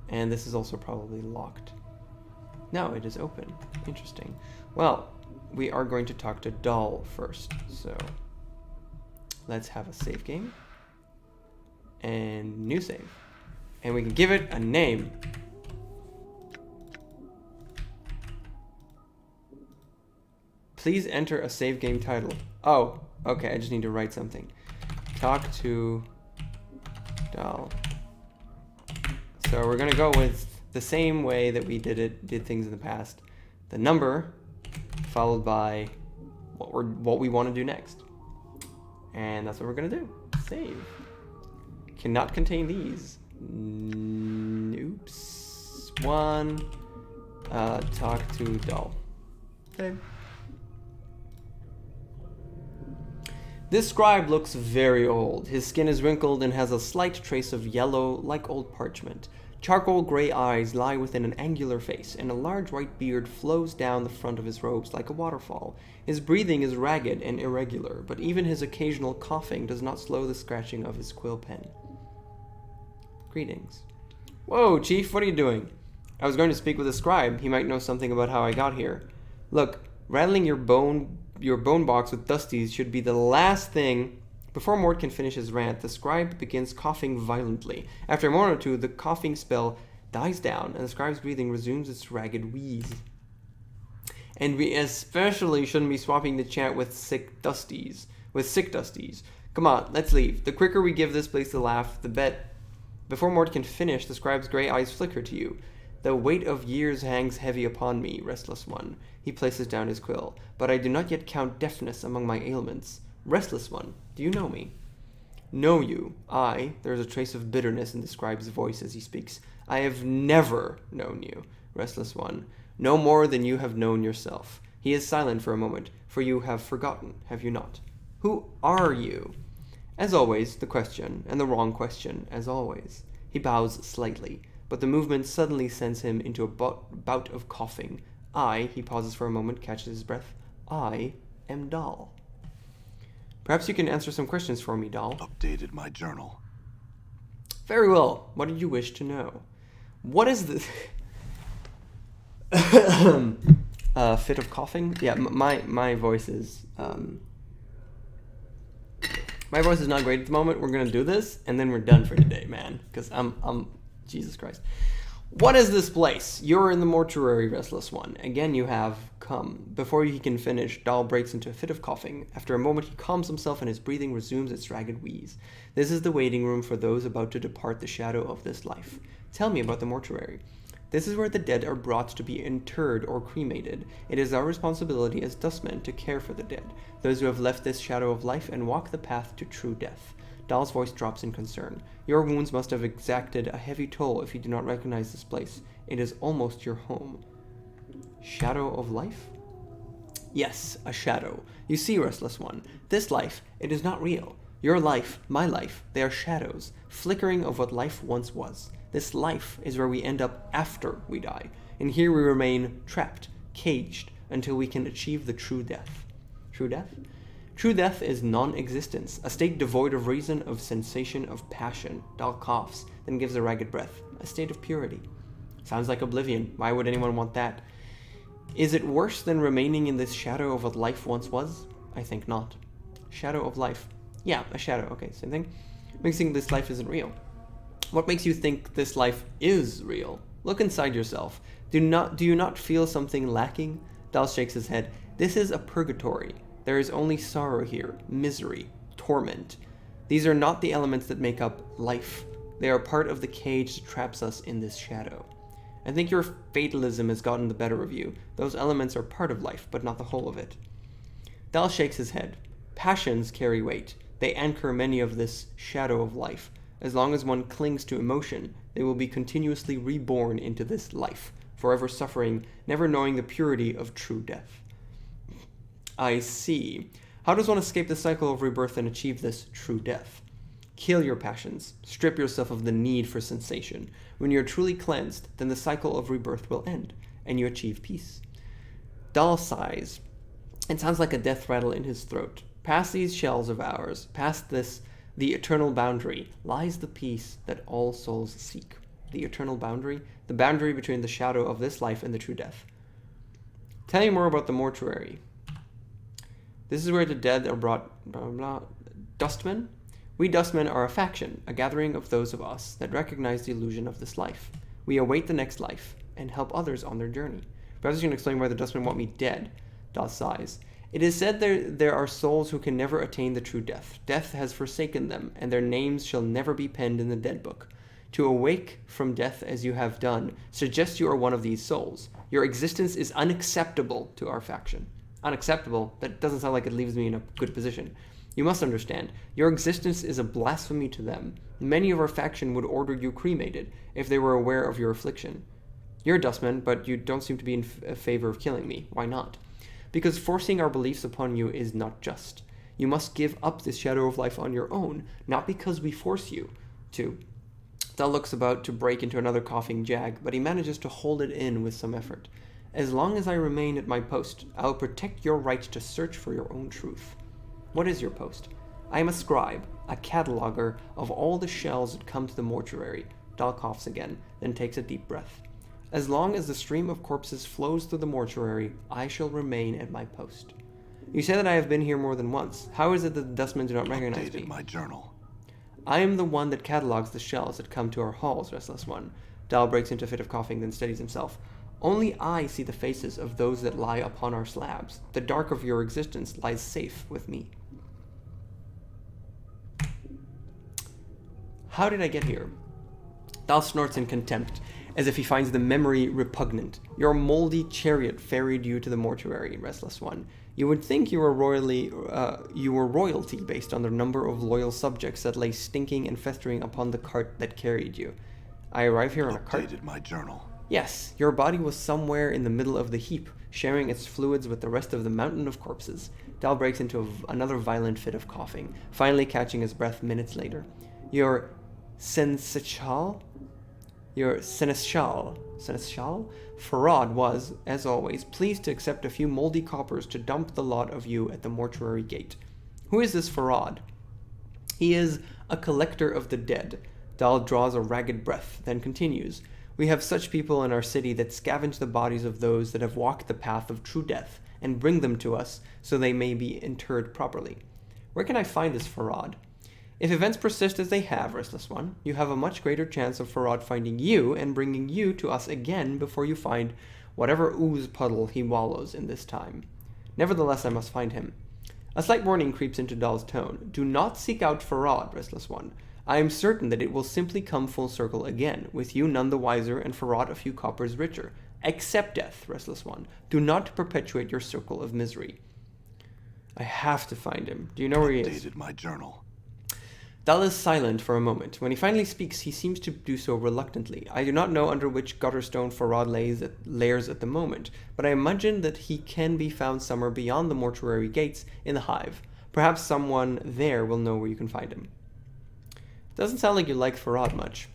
and this is also probably locked. No, it is open. Interesting. Well, we are going to talk to Doll first. So let's have a save game and new save. And we can give it a name. Please enter a save game title. Oh, okay, I just need to write something. Talk to Doll. So we're gonna go with the same way that we did things in the past. The number followed by what we want to do next. And that's what we're gonna do. Save. Cannot contain these. Oops. One. Talk to Doll. Okay. This scribe looks very old. His skin is wrinkled and has a slight trace of yellow, like old parchment. Charcoal gray eyes lie within an angular face, and a large white beard flows down the front of his robes like a waterfall. His breathing is ragged and irregular, but even his occasional coughing does not slow the scratching of his quill pen. Greetings. Whoa, Chief, what are you doing? I was going to speak with a scribe. He might know something about how I got here. Look, rattling your bone box with dusties should be the last thing. Before Mort can finish his rant, the scribe begins coughing violently. After a moment or two, the coughing spell dies down, and the scribe's breathing resumes its ragged wheeze. And we especially shouldn't be swapping the chant with sick dusties. Come on, let's leave. The quicker we give this place a laugh, the better. Before Mort can finish, the scribe's gray eyes flicker to you. The weight of years hangs heavy upon me, restless one. He places down his quill. But I do not yet count deafness among my ailments. Restless one, do you know me? Know you? I. There is a trace of bitterness in the scribe's voice as he speaks. I have never known you, restless one. No more than you have known yourself. He is silent for a moment, for you have forgotten, have you not? Who are you? As always, the question, and the wrong question, as always. He bows slightly, but the movement suddenly sends him into a bout of coughing. He pauses for a moment, catches his breath. I am Doll. Perhaps you can answer some questions for me, Doll. Updated my journal. Very well. What did you wish to know? What is this? Fit of coughing? Yeah, my voice is... my voice is not great at the moment. We're gonna do this, and then we're done for today, man. Because I'm Jesus Christ. What is this place? You're in the mortuary, restless one. Again you have come. Before he can finish, Doll breaks into a fit of coughing. After a moment he calms himself and his breathing resumes its ragged wheeze. This is the waiting room for those about to depart the shadow of this life. Tell me about the mortuary. This is where the dead are brought to be interred or cremated. It is our responsibility as dustmen to care for the dead, those who have left this shadow of life and walk the path to true death. Doll's voice drops in concern. Your wounds must have exacted a heavy toll if you do not recognize this place. It is almost your home. Shadow of life? Yes, a shadow. You see, restless one, this life, it is not real. Your life, my life, they are shadows, flickering of what life once was. This life is where we end up after we die, and here we remain trapped, caged, until we can achieve the true death. True death? True death is non-existence, a state devoid of reason, of sensation, of passion. Doll coughs, then gives a ragged breath. A state of purity. Sounds like oblivion. Why would anyone want that? Is it worse than remaining in this shadow of what life once was? I think not. Shadow of life. Yeah, a shadow. Okay, same thing. Makes you think this life isn't real. What makes you think this life is real? Look inside yourself. Do you not feel something lacking? Doll shakes his head. This is a purgatory. There is only sorrow here, misery, torment. These are not the elements that make up life. They are part of the cage that traps us in this shadow. I think your fatalism has gotten the better of you. Those elements are part of life, but not the whole of it. Dal shakes his head. Passions carry weight. They anchor many of this shadow of life. As long as one clings to emotion, they will be continuously reborn into this life, forever suffering, never knowing the purity of true death. I see. How does one escape the cycle of rebirth and achieve this true death? Kill your passions. Strip yourself of the need for sensation. When you're truly cleansed, then the cycle of rebirth will end, and you achieve peace. Dal sighs. It sounds like a death rattle in his throat. Past these shells of ours, past this, the eternal boundary, lies the peace that all souls seek. The eternal boundary? The boundary between the shadow of this life and the true death. Tell me more about the mortuary. This is where the dead are brought, blah, blah, blah. Dustmen? We dustmen are a faction, a gathering of those of us that recognize the illusion of this life. We await the next life, and help others on their journey. Perhaps you can explain why the dustmen want me dead. Dal sighs. It is said there are souls who can never attain the true death. Death has forsaken them, and their names shall never be penned in the dead book. To awake from death as you have done suggests you are one of these souls. Your existence is unacceptable to our faction. Unacceptable? That doesn't sound like it leaves me in a good position. You must understand, your existence is a blasphemy to them. Many of our faction would order you cremated if they were aware of your affliction. You're a dustman, but you don't seem to be in favor of killing me. Why not? Because forcing our beliefs upon you is not just. You must give up this shadow of life on your own, not because we force you to. Dal looks about to break into another coughing jag, but he manages to hold it in with some effort. As long as I remain at my post, I will protect your right to search for your own truth. What is your post? I am a scribe, a cataloger of all the shells that come to the mortuary. Dal coughs again, then takes a deep breath. As long as the stream of corpses flows through the mortuary, I shall remain at my post. You say that I have been here more than once. How is it that the dustmen do not recognize me? My journal. I am the one that catalogs the shells that come to our halls, Restless One. Dal breaks into a fit of coughing, then steadies himself. Only I see the faces of those that lie upon our slabs. The dark of your existence lies safe with me. How did I get here? Dal snorts in contempt, as if he finds the memory repugnant. Your moldy chariot ferried you to the mortuary, Restless One. You would think you were royalty based on the number of loyal subjects that lay stinking and festering upon the cart that carried you. I arrive here on a cart. Updated my journal. Yes, your body was somewhere in the middle of the heap, sharing its fluids with the rest of the mountain of corpses. Dal breaks into another violent fit of coughing, finally catching his breath minutes later. Your seneschal Farad was, as always, pleased to accept a few moldy coppers to dump the lot of you at the mortuary gate. Who is this Farad? He is a collector of the dead. Dal draws a ragged breath, then continues. We have such people in our city that scavenge the bodies of those that have walked the path of true death and bring them to us so they may be interred properly. Where can I find this Farad? If events persist as they have, Restless One, you have a much greater chance of Farad finding you and bringing you to us again before you find whatever ooze puddle he wallows in this time. Nevertheless, I must find him. A slight warning creeps into Dal's tone. Do not seek out Farad, Restless One. I am certain that it will simply come full circle again, with you none the wiser and Farad a few coppers richer. Accept death, Restless One. Do not perpetuate your circle of misery. I have to find him. Do you know where he is? Updated my journal. Dal is silent for a moment. When he finally speaks, he seems to do so reluctantly. I do not know under which gutter stone Farad lairs at the moment, but I imagine that he can be found somewhere beyond the mortuary gates in the hive. Perhaps someone there will know where you can find him. Doesn't sound like you like Farad much.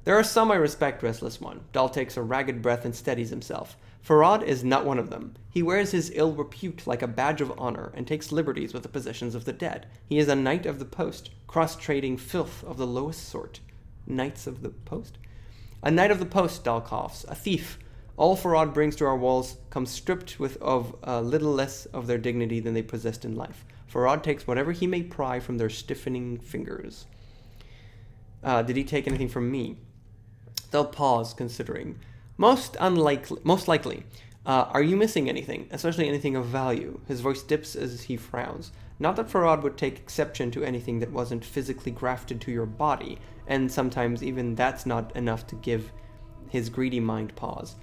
There are some I respect, Restless One. Dal takes a ragged breath and steadies himself. Farad is not one of them. He wears his ill repute like a badge of honor and takes liberties with the possessions of the dead. He is a knight of the post, cross-trading filth of the lowest sort. Knights of the post? A knight of the post, Dal coughs. A thief. All Farad brings to our walls comes stripped of a little less of their dignity than they possessed in life. Farad takes whatever he may pry from their stiffening fingers. Did he take anything from me? They'll pause, considering. Most likely. Are you missing anything, especially anything of value? His voice dips as he frowns. Not that Farad would take exception to anything that wasn't physically grafted to your body, and sometimes even that's not enough to give his greedy mind pause.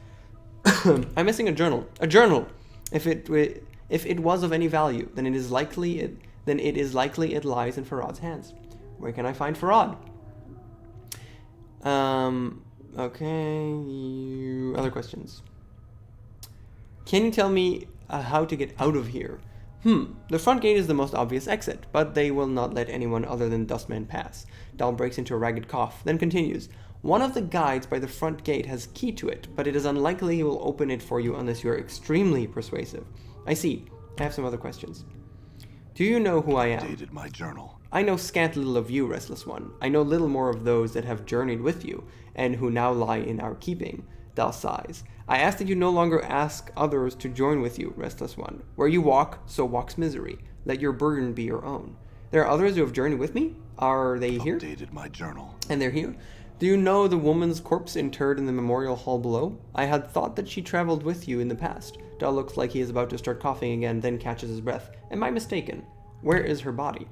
I'm missing a journal. A journal! If it was of any value, then it is likely it lies in Farad's hands. Where can I find Farad? Okay. Other questions. Can you tell me how to get out of here? The front gate is the most obvious exit, but they will not let anyone other than Dustman pass. Dal breaks into a ragged cough, then continues. One of the guides by the front gate has key to it, but it is unlikely he will open it for you unless you are extremely persuasive. I see. I have some other questions. Do you know who I am? Dated my journal. I know scant little of you, Restless One. I know little more of those that have journeyed with you, and who now lie in our keeping. Dal sighs. I ask that you no longer ask others to join with you, Restless One. Where you walk, so walks misery. Let your burden be your own. There are others who have journeyed with me? Are they here? Updated my journal. And they're here? Do you know the woman's corpse interred in the memorial hall below? I had thought that she traveled with you in the past. Dal looks like he is about to start coughing again, then catches his breath. Am I mistaken? Where is her body?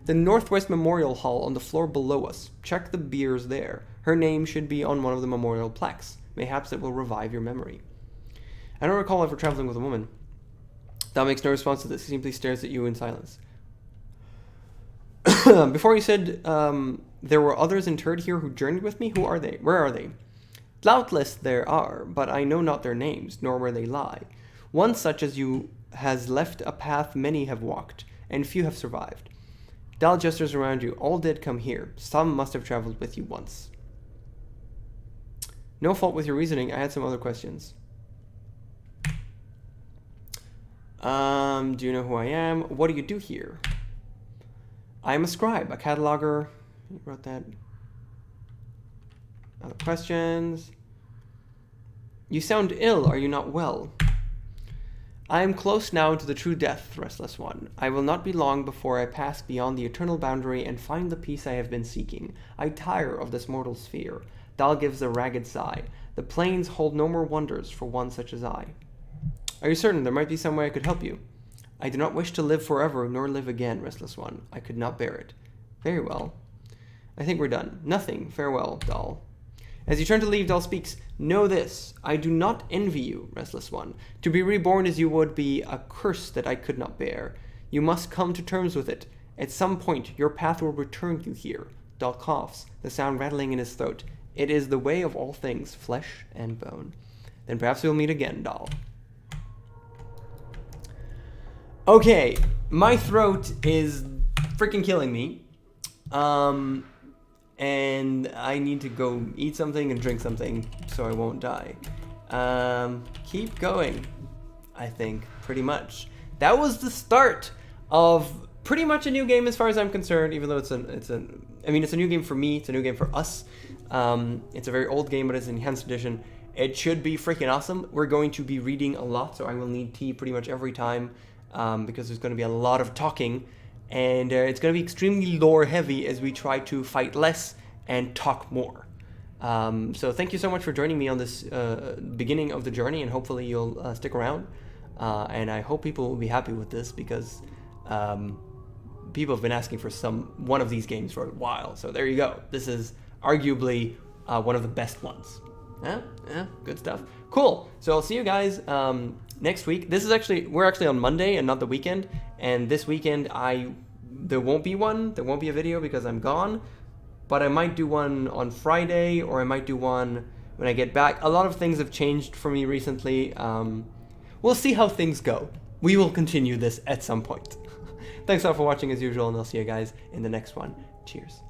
The Northwest Memorial Hall on the floor below us. Check the biers there. Her name should be on one of the memorial plaques. Mayhaps it will revive your memory. I don't recall ever traveling with a woman. Dal makes no response to this. He simply stares at you in silence. Before you said there were others interred here who journeyed with me. Who are they? Where are they? Doubtless there are, but I know not their names, nor where they lie. One such as you has left a path many have walked, and few have survived. Dal gestures around you. All did come here. Some must have traveled with you once. No fault with your reasoning. I had some other questions. Do you know who I am? What do you do here? I am a scribe, a cataloger. You wrote that. Other questions? You sound ill. Are you not well? I am close now to the true death, Restless One. I will not be long before I pass beyond the eternal boundary and find the peace I have been seeking. I tire of this mortal sphere. Dal gives a ragged sigh. The plains hold no more wonders for one such as I. Are you certain there might be some way I could help you? I do not wish to live forever, nor live again, Restless One. I could not bear it. Very well. I think we're done. Nothing. Farewell, Dal. As you turn to leave, Dal speaks. Know this. I do not envy you, Restless One. To be reborn as you would be a curse that I could not bear. You must come to terms with it. At some point, your path will return you here. Dal coughs, the sound rattling in his throat. It is the way of all things, flesh and bone. Then perhaps we'll meet again, Dal. Okay, my throat is freaking killing me. And I need to go eat something and drink something so I won't die. Keep going, I think, pretty much. That was the start of pretty much a new game as far as I'm concerned, even though it's a new game for me, it's a new game for us. It's a very old game, but it's an enhanced edition. It should be freaking awesome. We're going to be reading a lot, so I will need tea pretty much every time, because there's going to be a lot of talking, and it's going to be extremely lore heavy as we try to fight less and talk more. So thank you so much for joining me on this beginning of the journey, and hopefully you'll stick around. And I hope people will be happy with this, because people have been asking for one of these games for a while. So there you go. This is arguably one of the best ones. Yeah, good stuff. Cool. So I'll see you guys next week. We're actually on Monday and not the weekend. And this weekend there won't be a video because I'm gone. But I might do one on Friday, or I might do one when I get back. A lot of things have changed for me recently. We'll see how things go. We will continue this at some point. Thanks a lot for watching as usual, and I'll see you guys in the next one. Cheers.